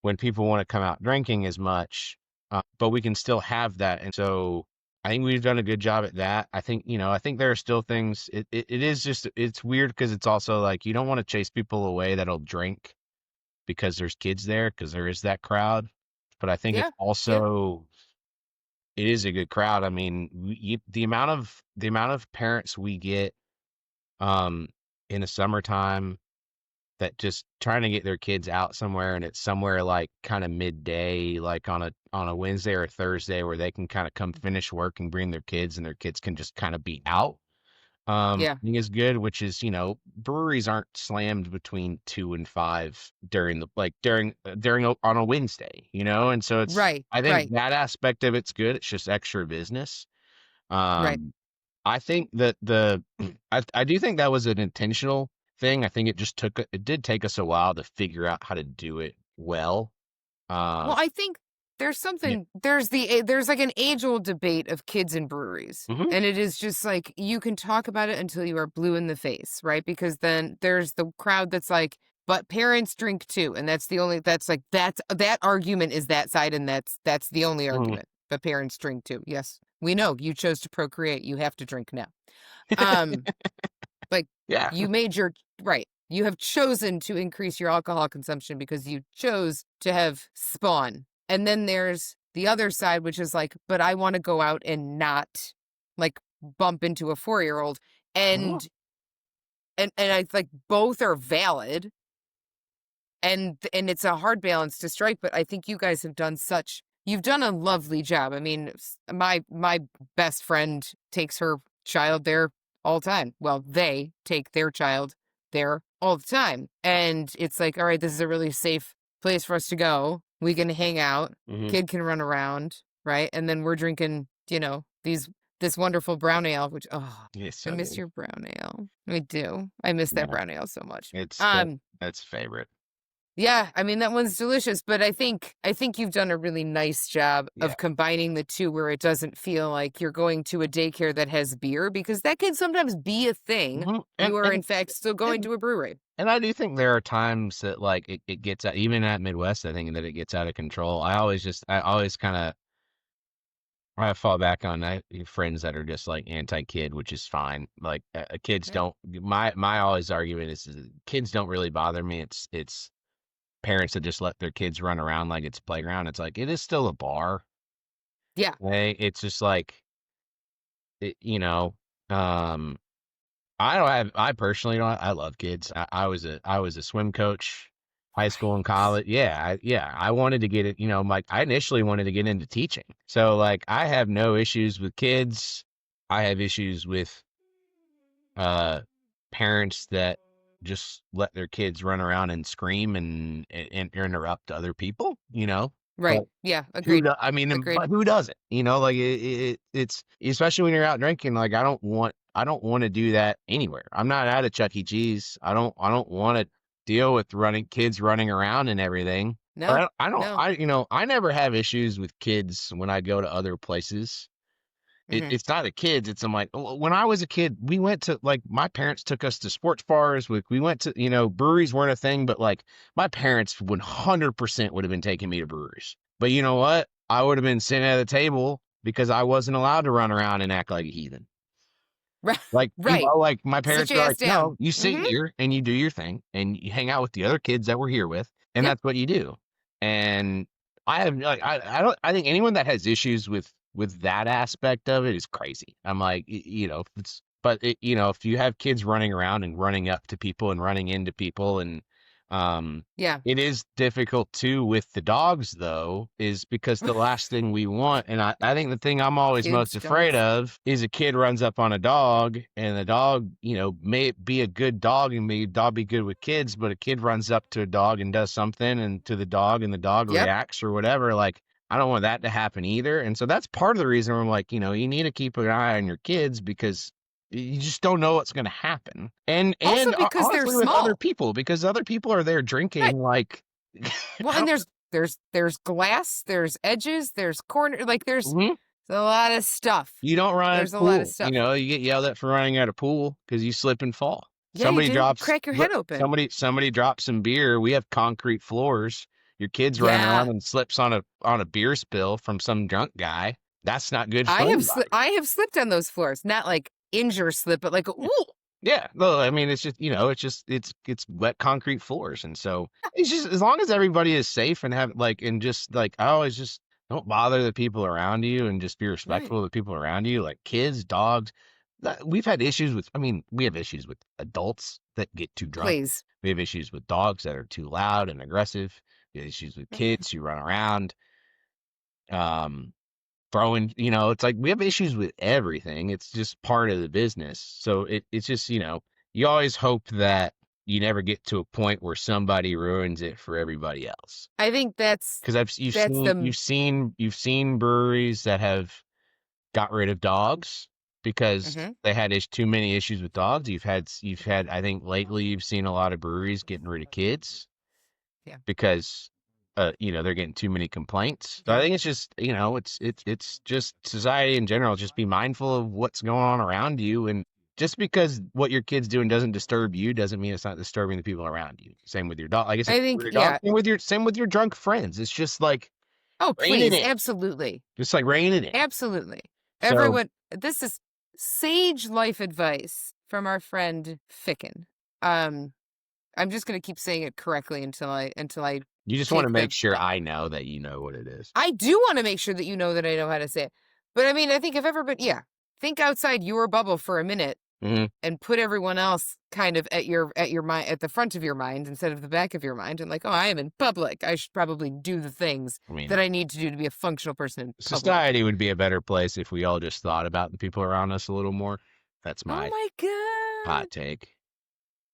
when people want to come out drinking as much, but we can still have that. And so I think we've done a good job at that. I think there are still things. It is just, it's weird because it's also like you don't want to chase people away that'll drink. because there's kids there, because there is that crowd. But I think it's Yeah. Yeah. also it is a good crowd. I mean, the amount of parents we get um in the summertime that just trying to get their kids out somewhere, and it's somewhere like kind of midday, like on a Wednesday or a Thursday, where they can kind of come finish work and bring their kids, and their kids can just kind of be out. Yeah. I think is good, which is, breweries aren't slammed between 2 and 5 during on a Wednesday, and so Right. I think Right. that aspect of it's good. It's just extra business. Right. Um, I think that I do think that was an intentional thing. I think it did take us a while to figure out how to do it well. Well, Um, I think yeah. there's like an age-old debate of kids and breweries. Hmm. And it is just like you can talk about it until you are blue in the face, right? Because then there's the crowd that's like, but parents drink too, and that argument is that side, and that's the only Hmm. argument. But parents drink too. Yes. We know you chose to procreate, you have to drink now. Um like Yeah. you made your right. You have chosen to increase your alcohol consumption because you chose to have spawn. And then there's the other side, which is like, but I want to go out and not like bump into a 4-year-old. Mhm. And I like both are valid, and it's a hard balance to strike, but I think you guys have done you've done a lovely job. I mean, my best friend takes her child there all the time. Well, they take their child there all the time. And it's like, all right, this is a really safe place for us to go. We can hang out, Mhm. kid can run around, right? And then we're drinking, this wonderful brown ale, which It's I so miss good. your brown ale. I do. I miss that Yeah. brown ale so much. It's that's favorite. Yeah, I mean that one's delicious, but I think you've done a really nice job Yeah. of combining the two where it doesn't feel like you're going to a daycare that has beer because that can sometimes be a thing. Mhm. You are in fact still going And to a brewery. and I do think there are times that like it gets out, even at Midwest, I think that it gets out of control. I always kind of I fall back on friends that are just like anti-kid, which is fine. Like kids Right. don't my always argument is kids don't really bother me. It's parents that just let their kids run around like it's playground. It's like it is still a bar. Yeah. Hey, it's just like it, um I personally don't. I love kids. I was a swim coach, high school and Right. college. Yeah. I wanted to get it. Like I initially wanted to get into teaching. So like I have no issues with kids. I have issues with uh parents that just let their kids run around and scream and interrupt other people. But Right. Yeah, agreed. I mean, Agreed. but who doesn't? Like it's especially when you're out drinking. Like I don't want to do that anywhere. I'm not at a Chuck E. Cheese. I don't want to deal with kids running around and everything. No. But I don't, No. I never have issues with kids when I go to other places. Mhm. It's not the kids. It's I'm like when I was a kid, we went to like my parents took us to sports bars. We went to breweries weren't a thing, but like my parents 100% would have been taking me to breweries. But you know what? I would have been sitting at a table because I wasn't allowed to run around and act like a heathen. Right. Like, Right. like my Sit parents your are ass like, down. no, you sit Mhm. here and you do your thing and you hang out with the other kids that we're here with, and Yep. that's what you do. And I have like I don't I think anyone that has issues with that aspect of it is crazy. I'm like, if it's but if you have kids running around and running up to people and running into people and um Yeah. it is difficult too with the dogs though, is because the last thing we want, and I think the thing I'm always most Kids, afraid dogs. of is a kid runs up on a dog and the dog, may be a good dog and may dog be good with kids, but a kid runs up to a dog and does something and to the dog and the dog Yep. reacts or whatever. Like I don't want that to happen either. And so that's part of the reason where I'm like, you need to keep an eye on your kids because you just don't know what's going to happen. And Also because they're honestly with other small. people because other people are there Right. drinking like Well, how and there's glass, there's edges, there's corner, like there's Mhm. a lot of stuff. You don't run at a There's a lot of pool. stuff. You get yelled at for running at a pool because you slip and fall. Yeah, you Somebody do. drops Crack your head open. somebody drops some beer. We have concrete floors. Your kid's running Yeah. around and slips on a beer spill from some drunk guy. That's not good for anybody. I have slipped on those floors. Not like injure slip, but like ooh. Yeah, no, I mean, it's just, it's wet concrete floors, and so it's just as long as everybody is safe and have like and just like I always just don't bother the people around you and just be Right. respectful of the people around you, like kids, dogs. We've had issues with, I mean, we have issues with adults that get too drunk. Please. We have issues with dogs that are too loud and aggressive. We have issues with Right. kids who run around. Um, Throwing, it's like we have issues with everything. It's just part of the business. So it's just, you always hope that you never get to a point where somebody ruins it for everybody else. I think Because that's the you've seen breweries that have got rid of dogs because hmm they had too many issues with dogs. You've had I think lately you've seen a lot of breweries getting rid of kids yeah. because they're getting too many complaints. So I Yeah. think it's just, it's just society in general. Just be mindful of what's going on around you, and just because what your kid's doing doesn't disturb you doesn't mean it's not disturbing the people around you. Same with your dog. Like I said, I with think, your dog. yeah. Same with your drunk friends. It's just like Oh, rein it please. in. Absolutely. Just like rein it in. Absolutely. So Everyone, this is sage life advice from our friend Ficken. Um, I'm just going to keep saying it correctly until I you just want to take make the sure I know that you know what it is. I do want to make sure that you know that I know how to say it. But I mean, I think if everybody, yeah, think outside your bubble for a minute Hmm. and put everyone else kind of at your mind, at the front of your mind instead of the back of your mind, and like, oh, I am in public. I should probably do the things I mean, that I need to do to be a functional person in public. society would be a better place if we all just thought about the people around us a little more. That's Oh my my hot god. take.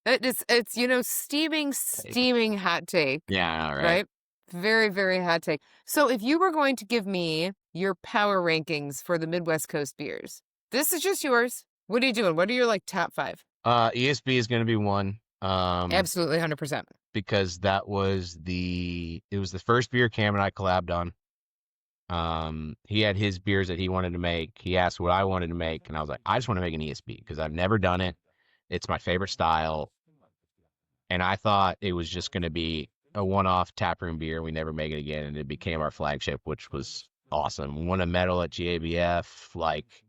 It's steaming, Take. steaming hot take, Yeah, all right. right? Very, very hot take. So if you were going to give me your power rankings for the Midwest Coast beers, this is just yours. What are you doing? What are your like top five? ESB is going to be one. Absolutely 100%. Because it was the first beer Cam and I collabed on. He had his beers that he wanted to make. He asked what I wanted to make, and I was like, I just want to make an ESB because I've never done it. It's my favorite style, and I thought it was just going to be a one-off taproom beer. We never make it again, and it became our flagship, which was awesome. Won a medal at GABF. Like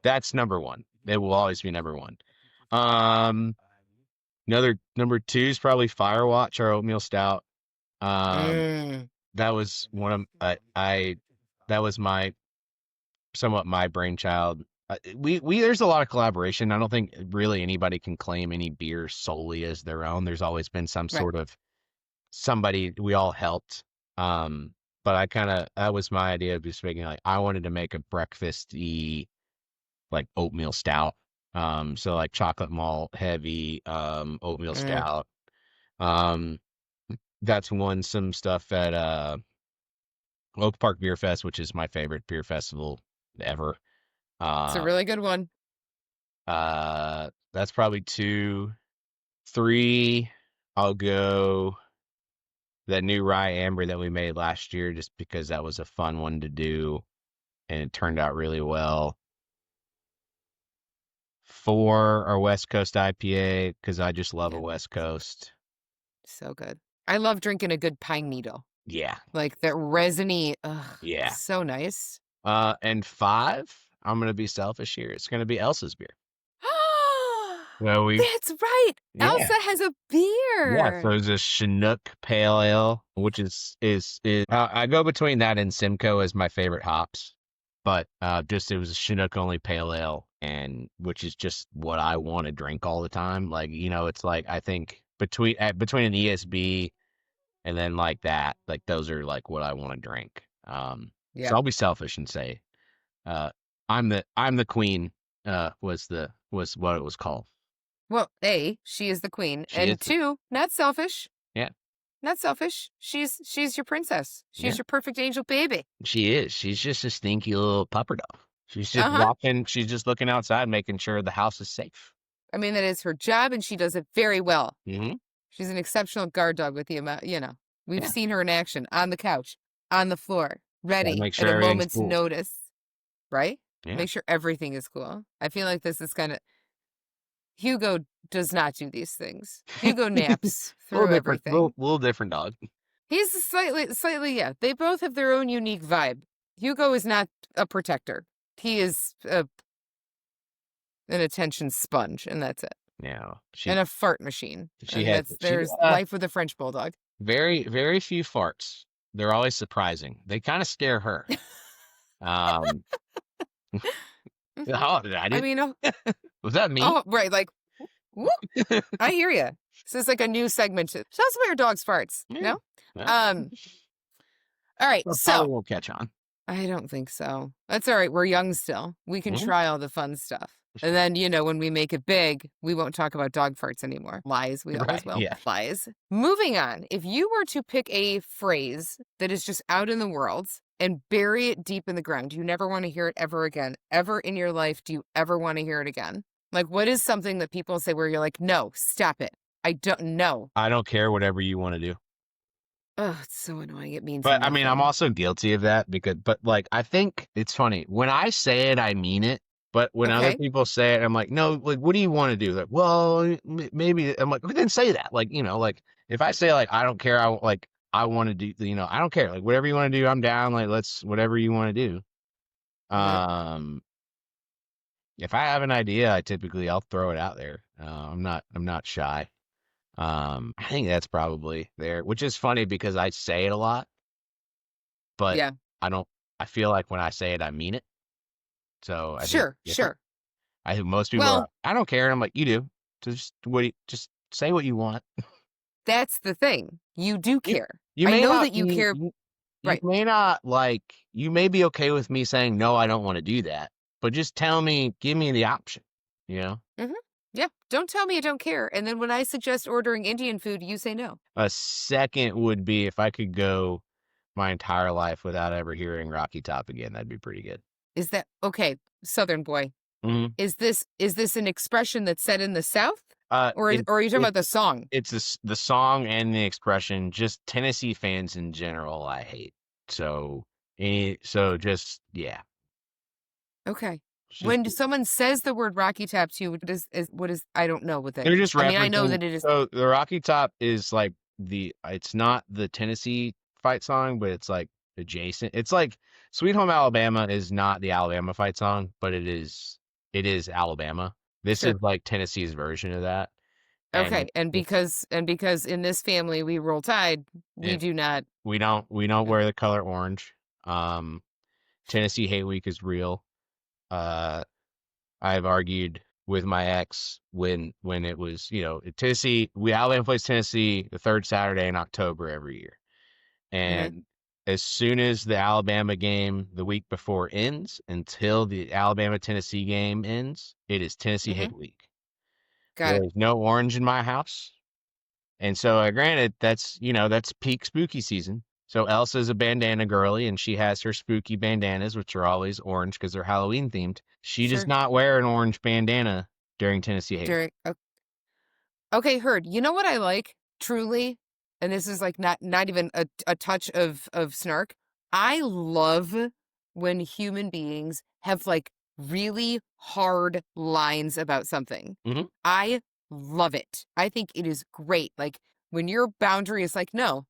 that's number one. It will always be number one. Um, Another number two is probably Firewatch, our oatmeal stout. Um, Mm, that was one of that was my somewhat my brainchild. We there's a lot of collaboration. I don't think really anybody can claim any beer solely as their own. There's always been some right. sort of somebody we all helped. But that was my idea of just making like I wanted to make a breakfasty like oatmeal stout. So like chocolate malt heavy oatmeal Mm. stout. Um, that's won some stuff at Oak Park Beer Fest, which is my favorite beer festival ever. It's a Uh, really good one. that's probably two, three. I'll go that new rye amber that we made last year, just because that was a fun one to do and it turned out really well. Four, our West Coast IPA, because I just love a Yeah, West Coast. so good. I love drinking a good pine needle. Yeah, Like that resiny, ugh, yeah. so nice. And five, I'm gonna be selfish here. It's gonna be Elsa's beer. Well, That's right. yeah. Elsa has a Yeah, beer. so it's a Chinook Pale Ale, which is I go between that and Simcoe as my favorite hops, but just it was a Chinook only Pale Ale, and which is just what I want to drink all the time. Like it's like I think between an ESB and then like that, like those are like what I want to drink. So Yeah. I'll be selfish and say, uh, I'm the queen. Was what it was called. Well, A, she is the queen, She is and two, not selfish. yeah. Not selfish. She's your princess. Yeah. She's your perfect angel baby. She is. She's just a stinky little pupper dog. She's just Uh-huh. walking. She's just looking outside, making sure the house is safe. I mean, that is her job, and she does it very well. Mm-hmm. She's an exceptional guard dog with the amount, we've Yeah. seen her in action on the couch, on the floor, Gotta ready make at sure a everything's moment's cool. notice, right? Yeah. Make sure everything is cool. I feel like this is kind of Hugo does not do these things. Hugo naps A little through different. everything. Little different dog. He's slightly, yeah. They both have their own unique vibe. Hugo is not a protector. He is an attention sponge, and that's it. Yeah, and a fart machine. she And had she there's life with a French bulldog. very very few farts. They're always surprising. They kind of scare her. Um, oh, I I didn't. mean, Was that me? right, like, whoop, I hear you. So it's like a new segment. Tell us about your dog's farts. Yeah. No? Well, All right, probably so won't catch on. I don't think so. That's all right. We're young still. We can Mhm. try all the fun stuff. And then, when we make it big, we won't talk about dog farts anymore. Lies. We always Right. will. Yeah. Lies. Moving on. If you were to pick a phrase that is just out in the world and bury it deep in the ground, you never want to hear it ever again. Ever in your life, do you ever want to hear it again? Like, what is something that people say where you're like, no, stop it. I don't know. I don't care whatever you want to do. Oh, it's so annoying. It means But I mean, I'm nothing. also guilty of that but like, I think it's funny when I say it, I mean it. But when other Okay. people say it, I'm like, no, like, what do you want to do? Like, well, maybe I'm like, well, then say that. Like, like if I say like, I don't care, I want to do, I don't care. Like, whatever you want to do, I'm down. Like, let's, whatever you want to do. Yep. Um, if I have an idea, I'll throw it out there. I'm not shy. I think that's probably there, which is funny because I say it a lot, but Yeah. I don't, I feel like when I say it, I mean it. So I think Sure. it's different. Sure. I think most people are, Well, I don't care. And I'm like, you do. Just say what you want. that's the thing. You do You, care. you I may know not that you be, care. you Right. may not like, you may be okay with me saying, no, I don't want to do that, but just tell me, give me the option, you know? Hmm. Yeah. Don't tell me I don't care. And then when I suggest ordering Indian food, you say no. A second would be if I could go my entire life without ever hearing Rocky Top again. That'd be pretty good. Is that okay? Southern boy. Hmm. Is this an expression that's said in the South? It Or are you talking it about the song? it's the song and the expression. Just Tennessee fans in general, I hate. So, just yeah, Okay. it's just When someone says the word Rocky Top to you, what is I don't know what that they're means. just I mean, I know referencing. that it is So the Rocky Top is like it's not the Tennessee fight song, but it's like adjacent. It's like Sweet Home Alabama is not the Alabama fight song, but it is Alabama. This is sure. like Tennessee's version of that, and Okay. And it's because in this family we roll tide, we it do not. we don't wear Okay. the color orange. Um, Tennessee Hate Week is real. Uh, I've argued with my ex when it was, Tennessee, Alabama plays Tennessee the third Saturday in October every year. Okay. And as soon as the Alabama game the week before ends until the Alabama Tennessee game ends, it is Tennessee Mm-hmm. Hate Week. Got There it. is no orange in my house. And so, granted, that's peak spooky season. So Elsa's a bandana girly, and she has her spooky bandanas, which are always orange because they're Halloween themed. She does Sure. not wear an orange bandana during Tennessee Hate Week. Derek. Okay, heard. You know what I like truly, and this is like not even a touch of snark. I love when human beings have like really hard lines about something. Hmm. I love it. I think it is great. Like when your boundary is like, no,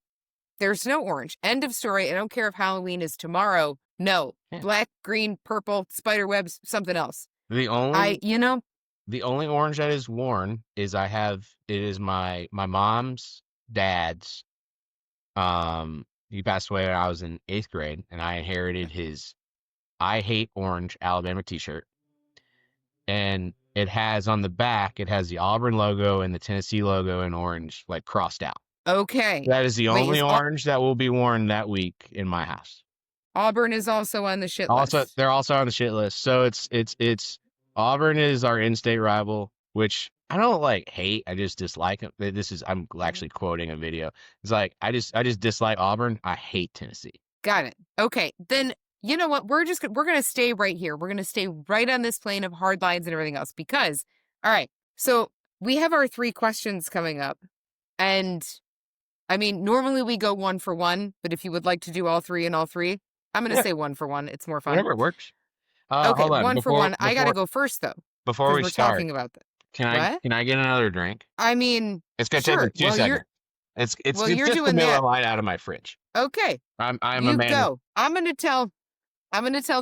there's no orange. End of story. I don't care if Halloween is tomorrow. No, Yeah. black, green, purple, spider webs, something else. The I, only the only orange that is worn is it is my mom's dad's. He passed away when I was in eighth grade, and I inherited his I Hate Orange Alabama t-shirt. And it has the Auburn logo and the Tennessee logo in orange, like crossed out. okay. That is the Wait, only orange that will be worn that week in my house. Auburn is also on the shit Also, list. they're also on the shit list. So it's Auburn is our in-state rival, which I don't like hate. I just dislike them. I'm Mhm. actually quoting a video. It's like I just dislike Auburn. I hate Tennessee. Got it. Okay. Then you know what? We're gonna stay right here. We're gonna stay right on this plane of hard lines and everything else because all right. So we have our 3 questions coming up. And I mean, normally we go 1 for 1, but if you would like to do all three and all three, I'm gonna Yeah, say 1 for 1. It's more fun. whatever it works. Okay, Hold on. one for one. I gotta go first though, Before because we we're start, talking about that. can I What? can I get another drink? I mean, It's gonna take sure. like 2 seconds. It's You're just the doing Miller that. Lite out of my fridge. Okay. I'm a You man. go. I'm going to tell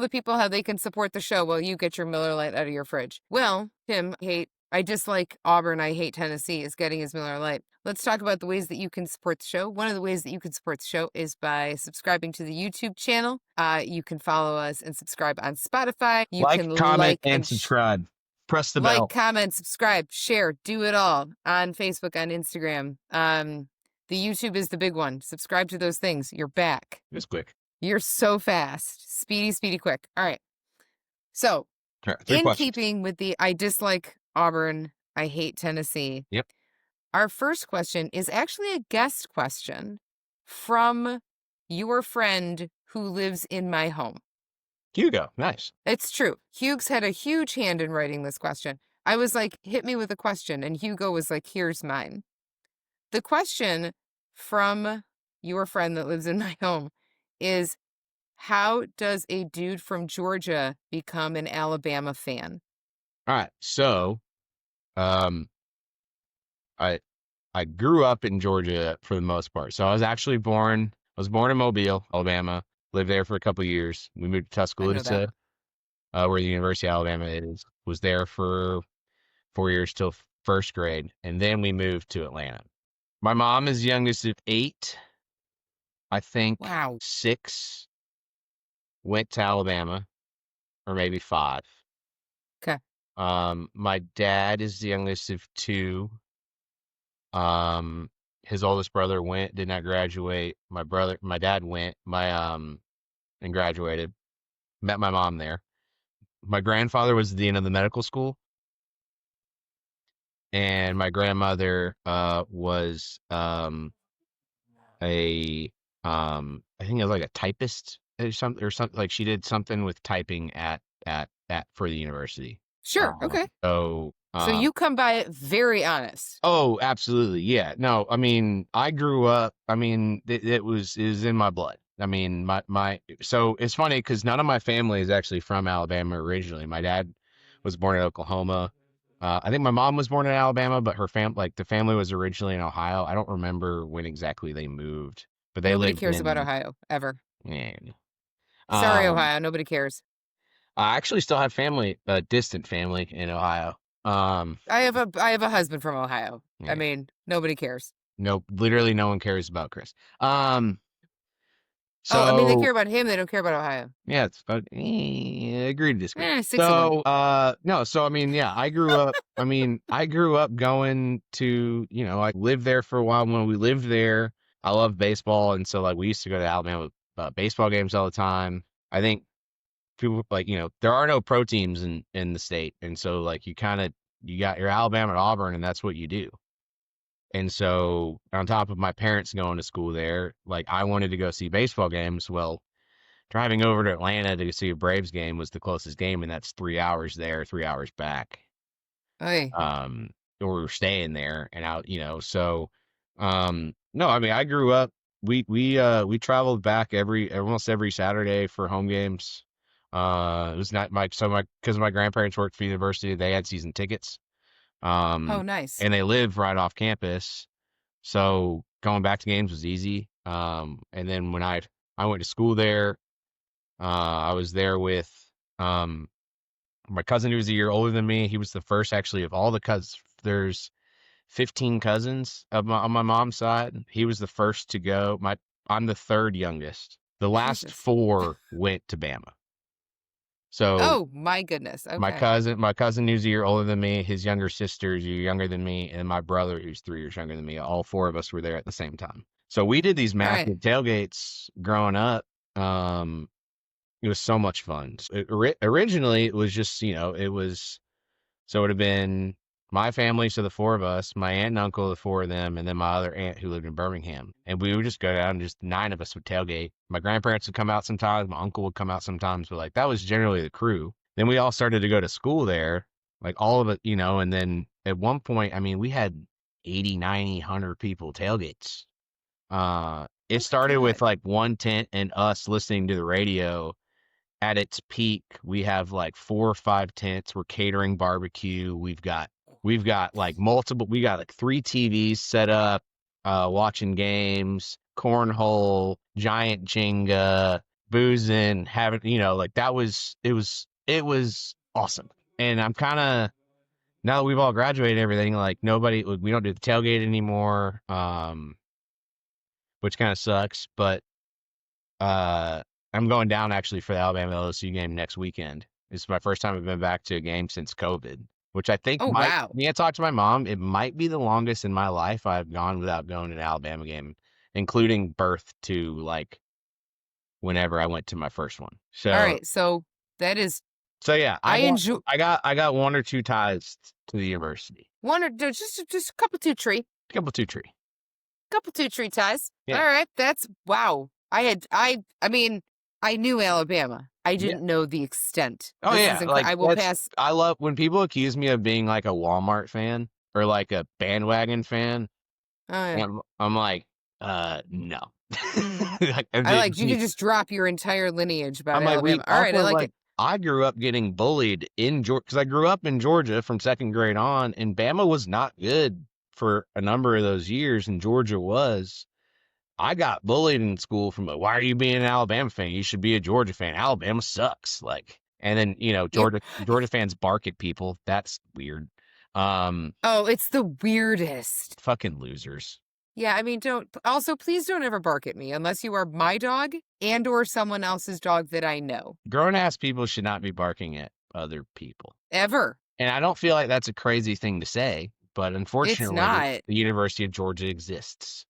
the people how they can support the show while you get your Miller Lite out of your fridge. Well, Tim, I hate I dislike Auburn, I hate Tennessee is getting his Miller Lite. Let's talk about the ways that you can support the show. One of the ways that you can support the show is by subscribing to the YouTube channel. You can follow us and subscribe on Spotify. You Like, can comment, like and and subscribe. Press the like, bell. comment, subscribe, share, do it all on Facebook, on Instagram. The YouTube is the big one. Subscribe to those things. You're back. It's quick. You're so fast. Speedy, speedy, quick. All right. So, All right, 3 in questions. keeping with the I dislike Auburn, I hate Tennessee. Yep. Our first question is actually a guest question from your friend who lives in my home. Hugo, nice. It's true. Hughes had a huge hand in writing this question. I was like, hit me with a question. And Hugo was like, here's mine. The question from your friend that lives in my home is, how does a dude from Georgia become an Alabama fan? All right. So, um, I I grew up in Georgia for the most part. So I was born in Mobile, Alabama, lived there for a couple of years. We moved to I know that. Tuscaloosa, where the University of Alabama is. Was there for 4 years till first grade. And then we moved to Atlanta. My mom is the youngest of 8. I think Wow. 6 went to Alabama, or maybe 5. Okay. My dad is the youngest of 2. Um, his oldest brother went, did not graduate. My dad went, and graduated. Met my mom there. My grandfather was the dean of the medical school, and my grandmother was a I think it was like a typist or something, like she did something with typing at for the university. Sure. Okay. So So you come by it very honest. oh, absolutely. Yeah. No, I mean, I grew up, I mean, it was in my blood. I mean, so it's funny because none of my family is actually from Alabama originally. My dad was born in Oklahoma. I think my mom was born in Alabama, but the family was originally in Ohio. I don't remember when exactly they moved, but they Nobody lived cares about in, Ohio, ever. yeah. Sorry, Um, Ohio. Nobody cares. I actually still have family, distant family in Ohio. Um, I have a husband from Ohio. I yeah. mean, nobody cares. No, literally no one cares about Chris. Um, Oh, I mean, they so care about him. They don't care about Ohio. yeah, it's agree to disagree. 6-1. So, no, so I mean, yeah, I grew up going to, I lived there for a while. When we lived there, I love baseball, and so like we used to go to Alabama baseball games all the time. I think people like, there are no pro teams in the state, and so like you got your Alabama and Auburn, and that's what you do. And so, on top of my parents going to school there, like I wanted to go see baseball games. Well, driving over to Atlanta to see a Braves game was the closest game, and that's 3 hours there, 3 hours back. Hey. Or we were staying there, and out, so, no, I mean, I grew up. We traveled back almost every Saturday for home games. It was not because my grandparents worked for the university, they had season tickets. Oh, nice. And they live right off campus. So going back to games was easy. And then when I went to school there, I was there with um, my cousin who was a year older than me. He was the first actually of all the cousins. There's 15 cousins on my mom's side. He was the first to go. I'm the third youngest. The last Jesus. 4 went to Bama. So Oh, my goodness. my Okay. cousin who's a year older than me, his younger sister is a year younger than me, and my brother who's 3 years younger than me. All 4 of us were there at the same time. So we did these All right. massive tailgates growing up. It was so much fun. Originally, it was just, so it would have been my family, so the 4 of us, my aunt and uncle, the 4 of them, and then my other aunt who lived in Birmingham. And we would just go down, and just 9 of us would tailgate. My grandparents would come out sometimes, my uncle would come out sometimes, but like that was generally the crew. Then we all started to go to school there, like all of it, and then at one point, I mean, we had 80, 90, 100 people tailgates. It Oh, my started with God. like one tent and us listening to the radio. At its peak, we have like 4 or 5 tents. We're catering barbecue. We've got like multiple. We got like 3 TVs set up, watching games, cornhole, giant Jenga, boozing, having like that was it was awesome. And I'm kind of now that we've all graduated and everything, like we don't do the tailgate anymore, which kind of sucks. But uh, I'm going down actually for the Alabama LSU game next weekend. It's my first time I've been back to a game since COVID, which I think Oh, might. wow. Me, I talked to my mom. It might be the longest in my life I've gone without going to an Alabama game, including birth to like whenever I went to my first one. All So right. So that is, so yeah, I enjoy I got one or two ties to the university. one or just a couple two tree. Couple two tree. Couple two tree ties. All Yeah. right. That's wow. I mean, I knew Alabama. I Yeah. didn't know the extent. Oh This is yeah, incredible. like I will that's pass. I love when people accuse me of being like a Walmart fan or like a bandwagon fan. Oh, yeah. I'm like, no. Like, I like you could just drop your entire lineage about I'm like, we Alabama. All right. I also like like it. I grew up getting bullied in Georgia because I grew up in Georgia from second grade on, and Bama was not good for a number of those years, and Georgia was. I got bullied in school from why are you being an Alabama fan? You should be a Georgia fan. Alabama sucks. Like, and then Yep. Georgia fans bark at people. That's weird. Oh, it's the weirdest. Fucking losers. Yeah, I mean, please don't ever bark at me unless you are my dog and or someone else's dog that I know. Grown ass people should not be barking at other people. Ever. And I don't feel like that's a crazy thing to say, but It's unfortunately, not. the University of Georgia exists.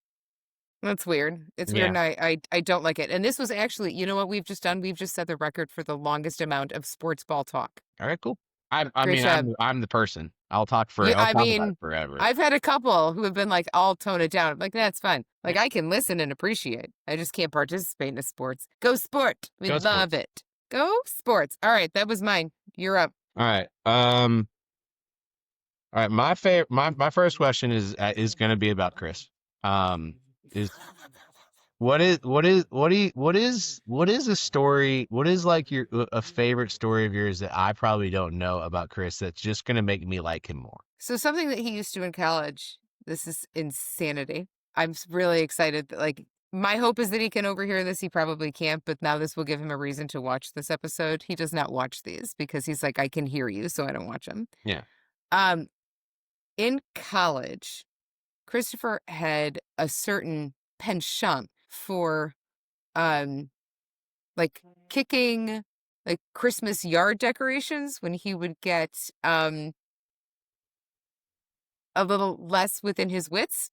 That's weird. It's weird, Yeah. and I don't like it. And this was actually, you know what we've just done? We've just set the record for the longest amount of sports ball talk. All right, cool. I Great mean, job. I'm the person. I'll I talk about it mean, forever. I've had a couple who have been like, I'll tone it down. I'm like, that's fine. Like, I can listen and appreciate. I just can't participate in the sports. Go sport. We Go love it. Go sports. All right, that was mine. You're up. All right. All right. My first question is going to be about Chris. Is what is a story? What is like a favorite story of yours that I probably don't know about Chris that's just going to make me like him more? So something that he used to in college. This is insanity. I'm really excited that like my hope is that he can overhear this. He probably can't, but now this will give him a reason to watch this episode. He does not watch these because he's like, I can hear you, so I don't watch them. Yeah. Um, in college, Christopher had a certain penchant for like kicking like Christmas yard decorations when he would get a little less within his wits.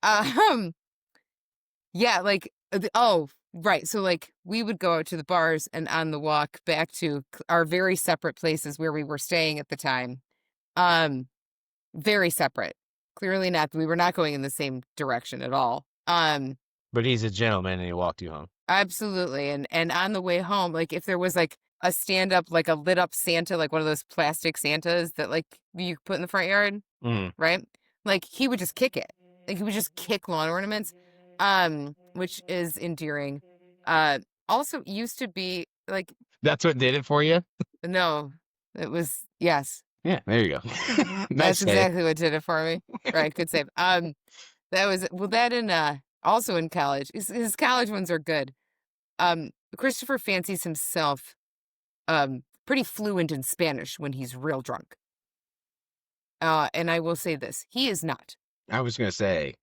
Um yeah, like oh, right. So like we would go out to the bars and on the walk back to our very separate places where we were staying at the time. Um very separate. Clearly not. We were not going in the same direction at all. But he's a gentleman and he walked you home. Absolutely. And on the way home, like if there was like a stand up, like a lit up Santa, like one of those plastic Santas that like you put in the front yard, Mm. right? Like he would just kick it. Like he would just kick lawn ornaments, which is endearing. Also used to be like That's what did it for you? no, it was yes. Yeah, there you go. That's Nice save. exactly what did it for me. Right, good save. That was well that in also in college. His college ones are good. Christopher fancies himself pretty fluent in Spanish when he's real drunk. And I will say this, he is not I was gonna say.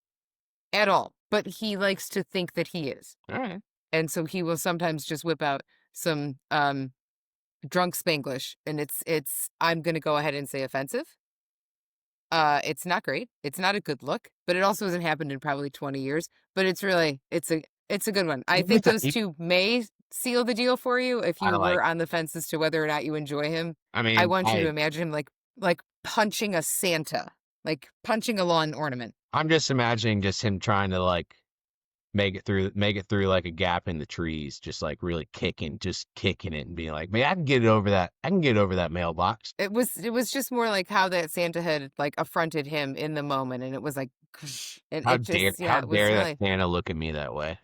at all, but he likes to think that he is. All right. And so he will sometimes just whip out some drunk Spanglish, and it's I'm gonna go ahead and say offensive. It's not great. It's not a good look, but it also hasn't happened in probably 20 years. But it's really it's a good one. I think those two may seal the deal for you if you were on the fence as to whether or not you enjoy him. I mean, I want you to imagine him like punching a Santa, like punching a lawn ornament. I'm just imagining just him trying to like make it through like a gap in the trees, just like really kicking it and being like, man, I can get over that mailbox. It was just more like how that Santa had like affronted him in the moment, and it was like, and How it dare just yeah, it was that really Santa look at me that way?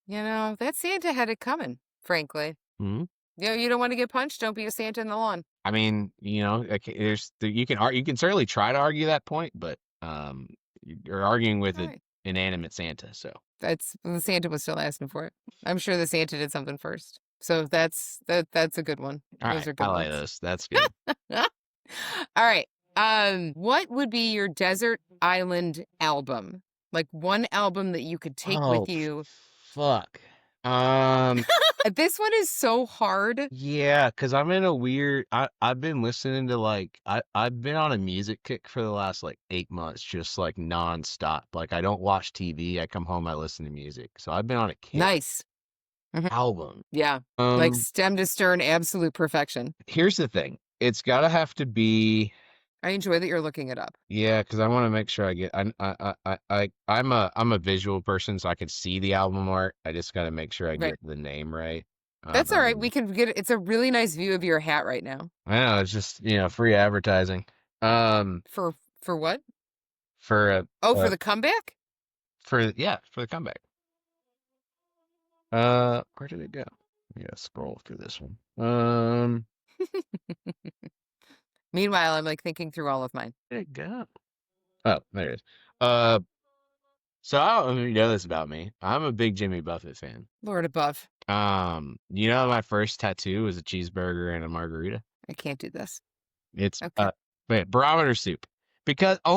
that Santa had it coming. Frankly, Hmm. you don't want to get punched. Don't be a Santa in the lawn. I mean, like, you can certainly try to argue that point, but you're arguing with All an right. inanimate Santa, so. That's the Santa was still asking for it. I'm sure the Santa did something first. So that's a good one. All Those right, are good I like ones. those. That's good. All right. What would be your desert island album? Like one album that you could take Oh, with you. fuck. Um, This one is so hard. yeah, because I'm in a weird. I've been listening to I've been on a music kick for the last like 8 months, just like nonstop. Like I don't watch TV. I come home, I listen to music. So I've been on a kick. Nice. Mhm. Album. Yeah. Like stem to stern, absolute perfection. Here's the thing. It's gotta have to be. I enjoy that you're looking it up. Yeah, because I want to make sure I get. I'm a visual person, so I can see the album art. I just got to make sure I Right. get the name right. That's all right. We can get it. It's a really nice view of your hat right now. I know it's just free advertising. For what? For Oh, for the comeback? for the comeback. Where did it go? Yeah, scroll through this one. Meanwhile, I'm like thinking through all of mine. Where did it go? Oh, there it is. So I don't know if you know this about me. I'm a big Jimmy Buffett fan. Lord above. My first tattoo was a cheeseburger and a margarita. I can't do this. It's Okay. barometer soup. Because I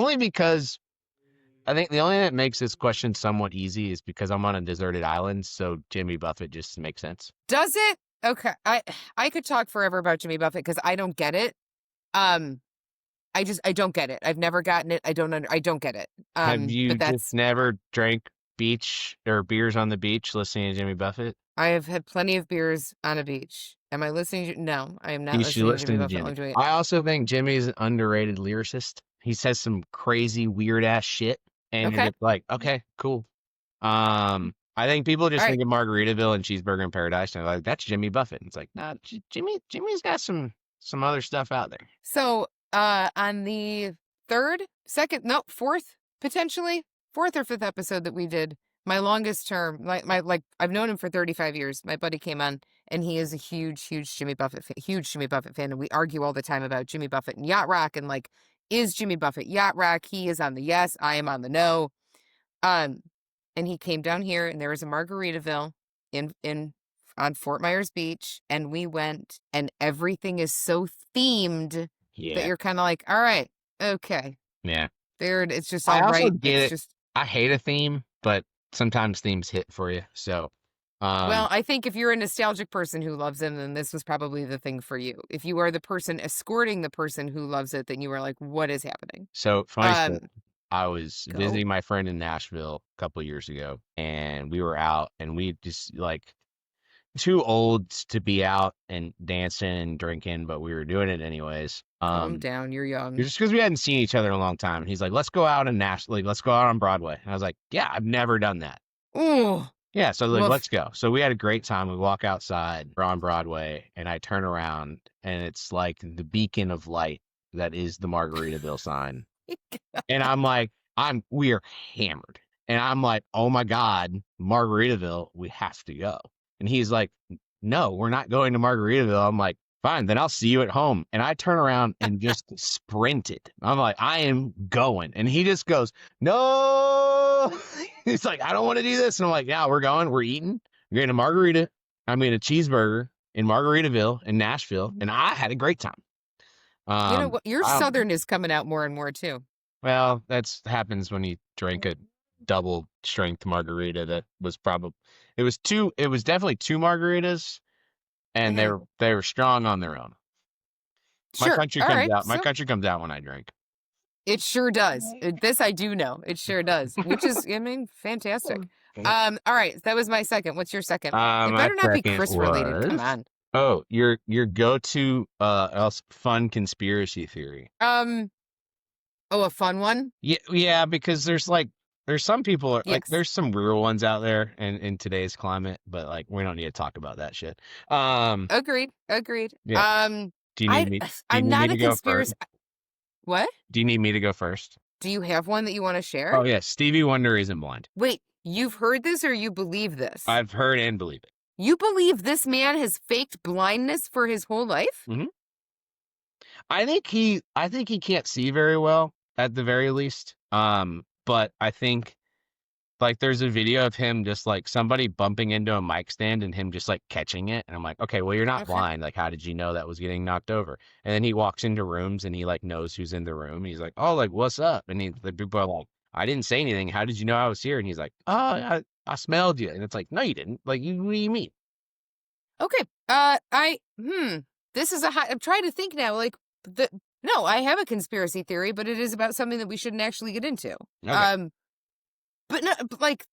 think the only thing that makes this question somewhat easy is because I'm on a deserted island, so Jimmy Buffett just makes sense. Does it? Okay. I could talk forever about Jimmy Buffett because I don't get it. I don't get it. I've never gotten it. I don't get it. Have you But just never drank beach or beers on the beach listening to Jimmy Buffett? I have had plenty of beers on a beach. Am I listening to? No, I am not You should listening to Jimmy listen to Buffett. Jimmy. I also think Jimmy's an underrated lyricist. He says some crazy, weird ass shit, and you're Okay. just like, okay, cool. I think people just All think of Margaritaville and Cheeseburger in Paradise, and they're like, that's Jimmy Buffett. And it's like, nah, Jimmy's got some other stuff out there. So, on the fourth or fifth episode that we did, my longest term, I've known him for 35 years. My buddy came on, and he is a huge Jimmy Buffett fan, and we argue all the time about Jimmy Buffett and yacht rock, and like, is Jimmy Buffett yacht rock? He is on the yes, I am on the no. And he came down here, and there was a Margaritaville in on Fort Myers Beach, and we went, and everything is so themed that you're kind of like, all right, okay. Yeah. There, it's just all I also right. get It's it. just, I hate a theme, but sometimes themes hit for you. So, well, I think if you're a nostalgic person who loves them, then this was probably the thing for you. If you are the person escorting the person who loves it, then you are like, what is happening? so funny story. I was Go. visiting my friend in Nashville a couple of years ago, and we were out, and we just like too old to be out and dancing and drinking, but we were doing it anyways. Calm down, you're young. Just because we hadn't seen each other in a long time. And he's like, let's go out in Nashville, like, let's go out on Broadway. And I was like, yeah, I've never done that. Ooh. Yeah, so like, Woof. let's go. So we had a great time. We walk outside, we're on Broadway, and I turn around, and it's like the beacon of light that is the Margaritaville sign. And I'm like, we are hammered. And I'm like, oh my God, Margaritaville, we have to go. And he's like, no, we're not going to Margaritaville. I'm like, fine, then I'll see you at home. And I turn around and just sprinted. I'm like, I am going. And he just goes, no. He's like, I don't want to do this. And I'm like, yeah, we're going. We're eating. We're getting a cheeseburger in Margaritaville in Nashville. And I had a great time. You know what? Your Southern is coming out more and more too. Well, that's happens when you drink a double strength margarita that was it was definitely two margaritas, and they were strong on their own. Sure. My country comes out. My country comes out when I drink. It sure does. This I do know. It sure does. Which is, I mean, fantastic. All right, that was my second. What's your second? It better not be Chris related. Come on. Oh, your go-to fun conspiracy theory. Oh, a fun one? Yeah, because there's some people there's some real ones out there in today's climate, but like we don't need to talk about that shit. Agreed. Yeah. Do you need me? I'm not a conspiracy. What? Do you need me to go first? Do you have one that you want to share? Oh yeah, Stevie Wonder isn't blind. Wait, you've heard this or you believe this? I've heard and believe it. You believe this man has faked blindness for his whole life? Mm-hmm. I think he can't see very well at the very least. But I think Like there's a video of him just like somebody bumping into a mic stand and him just like catching it. And I'm like, okay, well, you're not Okay. blind. Like, how did you know that was getting knocked over? And then he walks into rooms and he like knows who's in the room. And he's like, oh, like, what's up? And the people are like, I didn't say anything. How did you know I was here? And he's like, oh, I smelled you. And it's like, no, you didn't. Like, what do you mean? Okay. This is I'm trying to think now. Like no, I have a conspiracy theory, but it is about something that we shouldn't actually get into. Okay. But no, but, like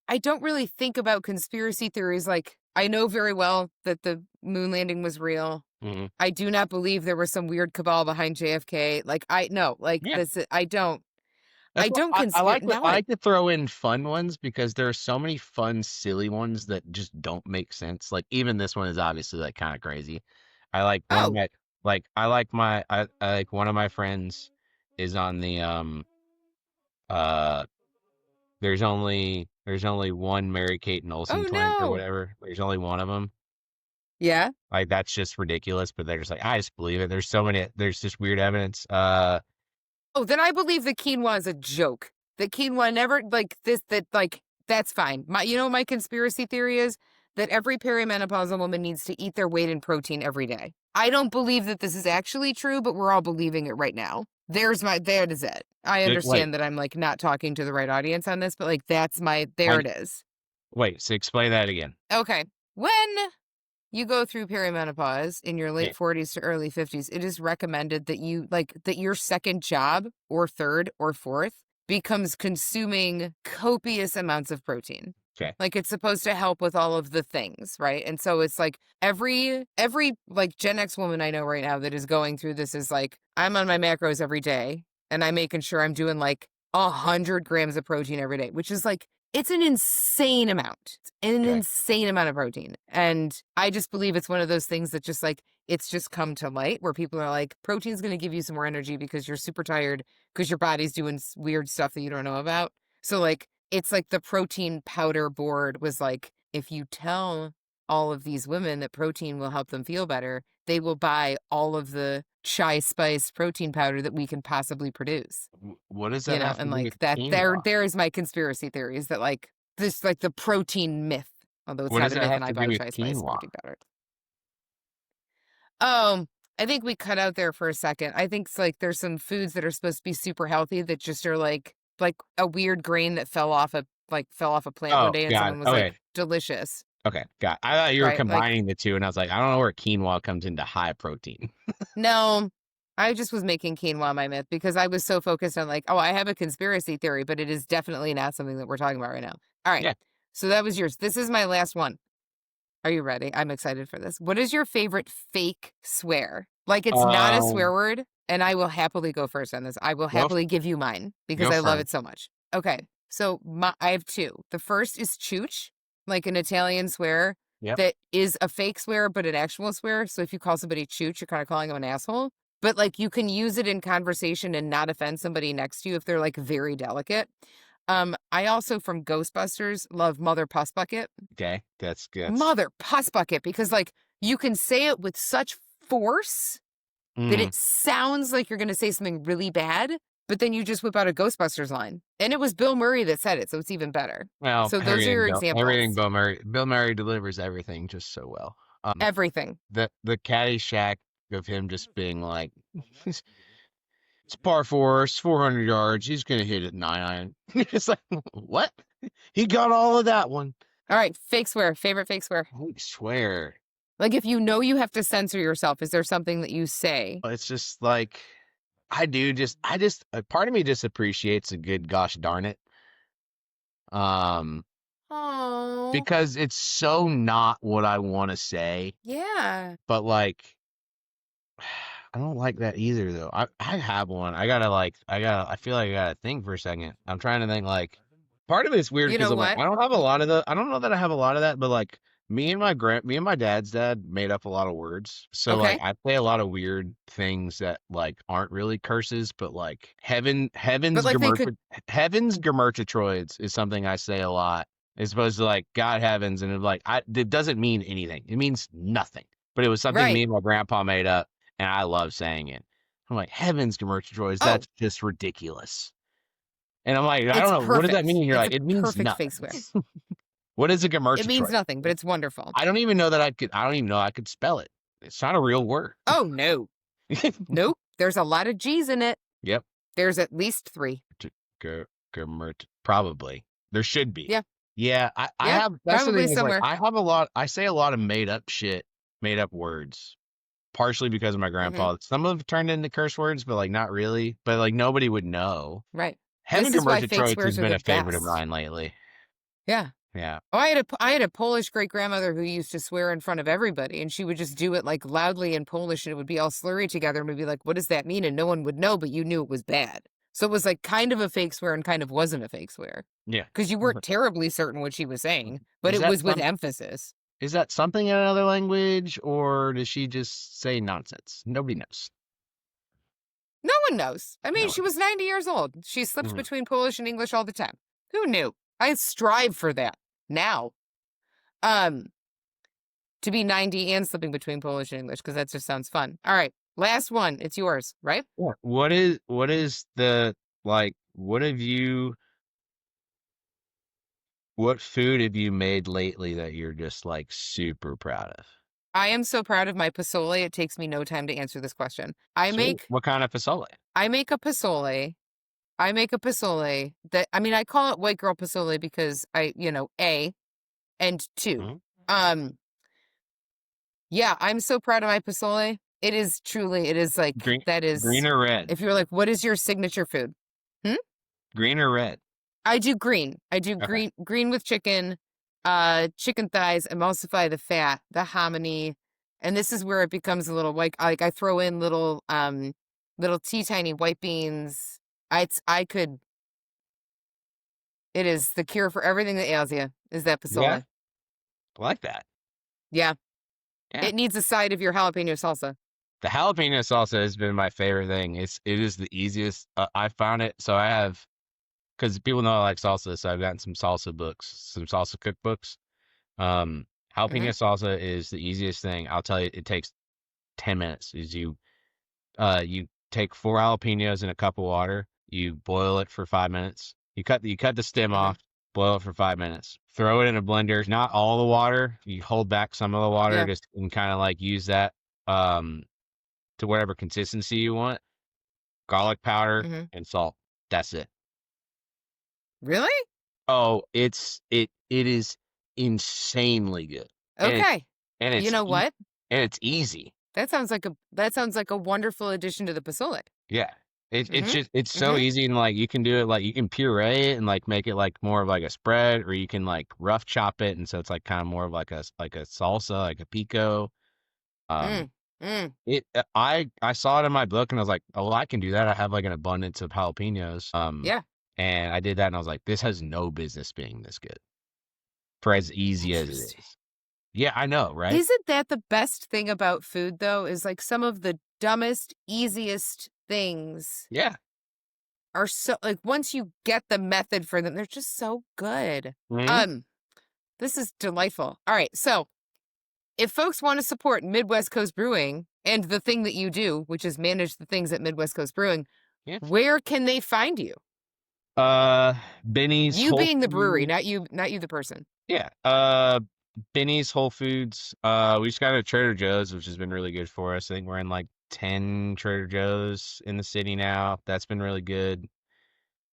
I don't really think about conspiracy theories. Like I know very well that the moon landing was real. Hmm. I do not believe there was some weird cabal behind JFK. Like I no, like Yeah. this. I don't. That's I what don't conspire now. I like to throw in fun ones because there are so many fun, silly ones that just don't make sense. Like even this one is obviously like kind of crazy. I like one of Oh, my like I like one of my friends is on the uh there's only one Mary Kate and Olsen oh twin or no. whatever. There's only one of them. Yeah. Like that's just ridiculous, but they're just like I just believe it. There's just weird evidence. Oh, then I believe that quinoa is a joke. That quinoa never like this. That like that's fine. My conspiracy theory is that every perimenopausal woman needs to eat their weight in protein every day. I don't believe that this is actually true, but we're all believing it right now. There it is it. I Wait, understand that I'm like not talking to the right audience on this, but like there I it is. wait, so explain that again. Okay. When you go through perimenopause in your Yeah. late 40s to early 50s, it is recommended that that your second job or third or fourth becomes consuming copious amounts of protein. Okay. Like it's supposed to help with all of the things, right? And so it's like every like Gen X woman I know right now that is going through this is like, I'm on my macros every day and I'm making sure I'm doing like 100 grams of protein every day, which is like it's an insane amount. It's an Okay. insane amount of protein. And I just believe it's one of those things that just like, it's just come to light where people are like, protein's going to give you some more energy because you're super tired because your body's doing weird stuff that you don't know about. So, like, it's like the protein powder board was like, if you tell all of these women that protein will help them feel better, they will buy all of the chai spice protein powder that we can possibly produce. What does that have to And do with like that quinoa? there is my conspiracy theory is that like this like the protein myth, although it's What not does a that myth have and I to do bought a with chai spice quinoa? protein powder. Um, I think we cut out there for a second. I think it's like there's some foods that are supposed to be super healthy that just are like a weird grain that fell off a plant one Oh, day and got it. someone was like Okay. delicious, Okay. Got it. I thought you were right? Like combining the two, and I was like, I don't know where quinoa comes into high protein. no, I just was making quinoa my myth because I was so focused on like, oh, I have a conspiracy theory, but it is definitely not something that we're talking about right now. All right. Yeah. So that was yours. This is my last one. Are you ready? I'm excited for this. What is your favorite fake swear? Like it's not a swear Um, word, and I will happily go first on this. I will go f- happily give you mine because go I love first. it so much. Okay. So I have two. The first is chooch, like an Italian swear Yep. that is a fake swear, but an actual swear. So if you call somebody chooch, you're kind of calling them an asshole. But like you can use it in conversation and not offend somebody next to you if they're like very delicate. I also from Ghostbusters love Mother Puss Bucket. Okay. That's. Mother Puss Bucket because like you can say it with such force that Mm, it sounds like you're going to say something really bad, but then you just whip out a Ghostbusters line. And it was Bill Murray that said it, so it's even better. well, So those are your everything examples. Bill Murray delivers everything just so well. Everything. The Caddyshack of him just being like, it's par four, it's 400 yards. He's gonna hit it 9 iron. It's like what? He got all of that one. All right, fake swear. Favorite fake swear. I swear. Like if you know you have to censor yourself, is there something that you say? It's just like I just a part of me just appreciates a good gosh darn it. Um, Oh, because it's so not what I want to say, yeah. but like I don't like that either though. I have one. I feel like I gotta think for a second. I'm trying to think like part of it's weird You because know I'm like what? I don't have a lot of the I don't know that I have a lot of that, but like me and my dad's dad made up a lot of words. So like Okay. I say a lot of weird things that like aren't really curses, but like But like they could, heaven's Gemerchitroids is something I say a lot. As opposed to like God heavens and it doesn't mean anything. It means nothing. But it was something me right. and my grandpa made up and I love saying it. I'm like, heavens, Gemerchitroids, Oh, that's just ridiculous. And I'm like, I It's don't know, what does that perfect. mean? You're It's like, a it means perfect nothing. fake swear. What is a It commercial means choice? nothing, but it's wonderful. I don't even know that I don't even know I could spell it. It's not a real word. Oh, no. Nope. There's a lot of G's in it. Yep. There's at least 3. Probably. There should be. Yeah. Yeah, I Yeah. have, that's the Probably thing is like somewhere. I say a lot of made up shit, made up words, partially because of my Mhm. grandpa. Some of them turned into curse words, but like not really. But like nobody would know. Right. Having This is why commercial fake choice has swears are been the a favorite of best. mine lately. Yeah. Yeah. Oh, I had a Polish great-grandmother who used to swear in front of everybody, and she would just do it, like, loudly in Polish, and it would be all slurry together, and we'd be like, "What does that mean?" And no one would know, but you knew it was bad. So it was, like, kind of a fake swear and kind of wasn't a fake swear, Yeah. because you weren't terribly certain what she was saying, but Is it that was with some emphasis. is that something in another language or does she just say nonsense? Nobody knows. No one knows. I mean, No she one. was 90 years old. She slipped Mhm. between Polish and English all the time. Who knew? I strive for that now. Um, to be 90 and slipping between Polish and English, because that just sounds fun. All right, last one. It's yours, right? Yeah. What is the like what food have you made lately that you're just like super proud of? I am so proud of my pozole. It takes me no time to answer this question. Sweet. What kind of fasole? I make a pozole. I make a pozole that I mean, I call it white girl pozole because A and 2. Mhm. Um, yeah, I'm so proud of my pozole. It is truly, it is like Green that green is or red? if you're like, what is your signature food? Hmm? Green or red? I do green. I do Okay. green with chicken, chicken thighs, emulsify the fat, the hominy, and this is where it becomes a little like I throw in little tea tiny white beans. I could it is the cure for everything that ails you is that Yeah, pozole. I like that. Yeah. Yeah. It needs a side of your jalapeno salsa. The jalapeno salsa has been my favorite thing. It is the easiest. I found it. So I have, because people know I like salsa, so I've gotten some salsa books, some salsa cookbooks. Um, Jalapeno Mhm. salsa is the easiest thing. I'll tell you, it takes 10 minutes. You take 4 jalapenos in a cup of water. You boil it for 5 minutes. You cut the stem Mhm. off. Boil it for 5 minutes. Throw it in a blender. Not all the water. You hold back some of the water Yeah. just and kind of like use that um to whatever consistency you want. Garlic powder Mhm. and salt. That's it. Really? Oh, it is insanely good. And it Okay. and You it's know e what? and it's easy. That sounds like a wonderful addition to the pozole. Yeah. It's Mhm. just it's so Mhm. easy and like you can do it like you can puree it and like make it like more of like a spread or you can like rough chop it and so it's like kind of more of like a salsa, like a pico. Um Mm. Mm. I saw it in my book and I was like, "Oh, I can do that. I have like an abundance of jalapenos." Yeah. And I did that and I was like, "This has no business being this good for as easy as it Interesting. is." Yeah, I know, right? Isn't that the best thing about food, though, is, like, some of the dumbest, easiest things Yeah. are so like, once you get the method for them, they're just so good. Mhm. Um, this is delightful. Alright, so, if folks wanna support Midwest Coast Brewing and the thing that you do, which is manage the things at Midwest Coast Brewing, Yeah. where can they find you? Uh, Benny's You Whole being the brewery, Foods. not you the person. Yeah. Benny's Whole Foods. We just got a Trader Joe's, which has been really good for us. I think we're in like 10 Trader Joe's in the city now. That's been really good.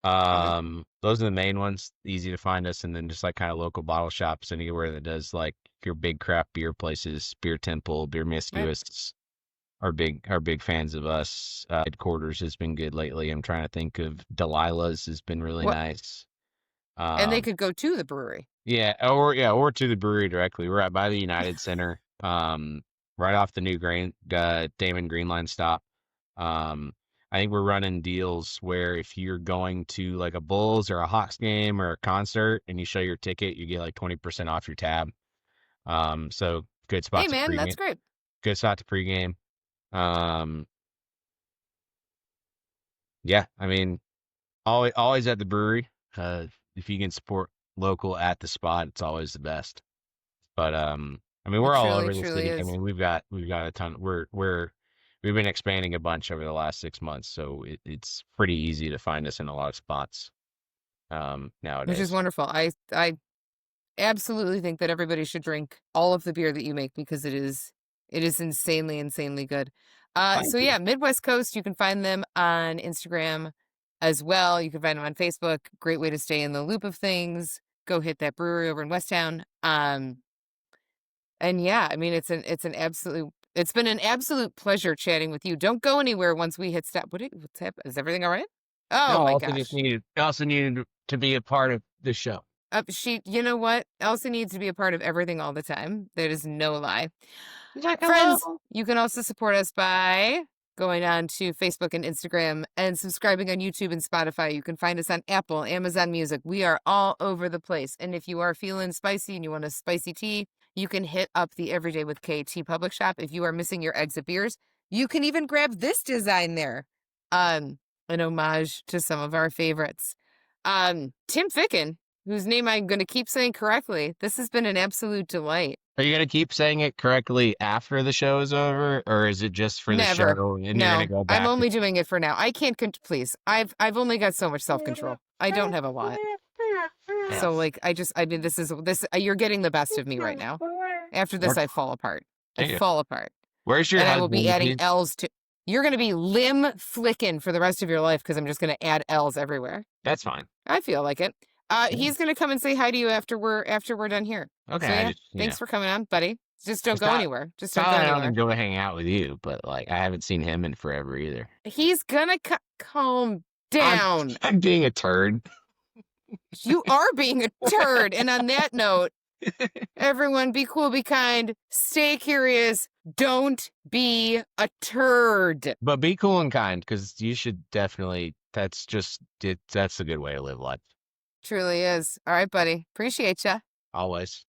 Mhm. Those are the main ones, easy to find us, and then just like kind of local bottle shops anywhere that does like your big craft beer places, Beer Temple, Beer Right. Miscuous are big fans of us. Headquarters has been good lately. I'm trying to think of Delilah's has been really What nice. and they Um, could go to the brewery. or to the brewery directly. We're right by the United Center, right off the new Damon Green Line stop. Um, I think we're running deals where if you're going to like a Bulls or a Hawks game or a concert and you show your ticket, you get like 20% off your tab. So good spot Hey, to man, that's pregame. great. Good spot to pregame. Um, yeah, I mean, always at the brewery. If you can support local at the spot, it's always the best. But I mean, It we're all truly, over the truly city. I is. mean, we've got a ton. We've been expanding a bunch over the last 6 months, so it's pretty easy to find us in a lot of spots. which is nowadays. wonderful. I absolutely think that everybody should drink all of the beer that you make because it is insanely, insanely good. Thank So you. yeah, Midwest Coast, you can find them on Instagram as well. You can find them on Facebook. Great way to stay in the loop of things. Go hit that brewery over in Westtown. And yeah, I mean it's been an absolute pleasure chatting with you. Don't go anywhere once we hit stop. What's happened? Is everything all right? Oh No, my also just gosh. needed also needed to be a part of the show. You know what? Elsa needs to be a part of everything all the time. That is no lie. He's like, Friends, hello. you can also support us by going on to Facebook and Instagram and subscribing on YouTube and Spotify. You can find us on Apple, Amazon Music. We are all over the place. And if you are feeling spicy and you want a spicy tea, you can hit up the Everyday with K Tea Public Shop. If you are missing your exit beers, you can even grab this design there. An homage to some of our favorites. Tim Ficken, whose name I'm going to keep saying correctly. This has been an absolute delight. Are you gonna keep saying it correctly after the show is over, or is it just for the Never. show and you're gonna No, go I'm back to only doing it for now. I can't please. I've only got so much self-control. I don't have a lot. yeah. So like I mean this you're getting the best of me right now. After this I fall apart. I Hey, fall apart. where's your And I will be husband? adding L's to You're going to be Lim Flicken for the rest of your life because I'm just going to add L's everywhere. That's fine. I feel like it. Yeah. He's going to come and say hi to you after we're done here. Okay, So I yeah, just thanks for coming on, buddy. Just don't it's go not anywhere. Just it's don't not go that I don't anywhere. enjoy hanging out with you, but like I haven't seen him in forever either. He's gonna calm I'm down. I'm being a turd. You are being a turd. And on that note, everyone be cool, be kind, stay curious, don't be a turd. But be cool and kind, because you should definitely that's a good way to live life. Truly is. All right, buddy. Appreciate ya. Always.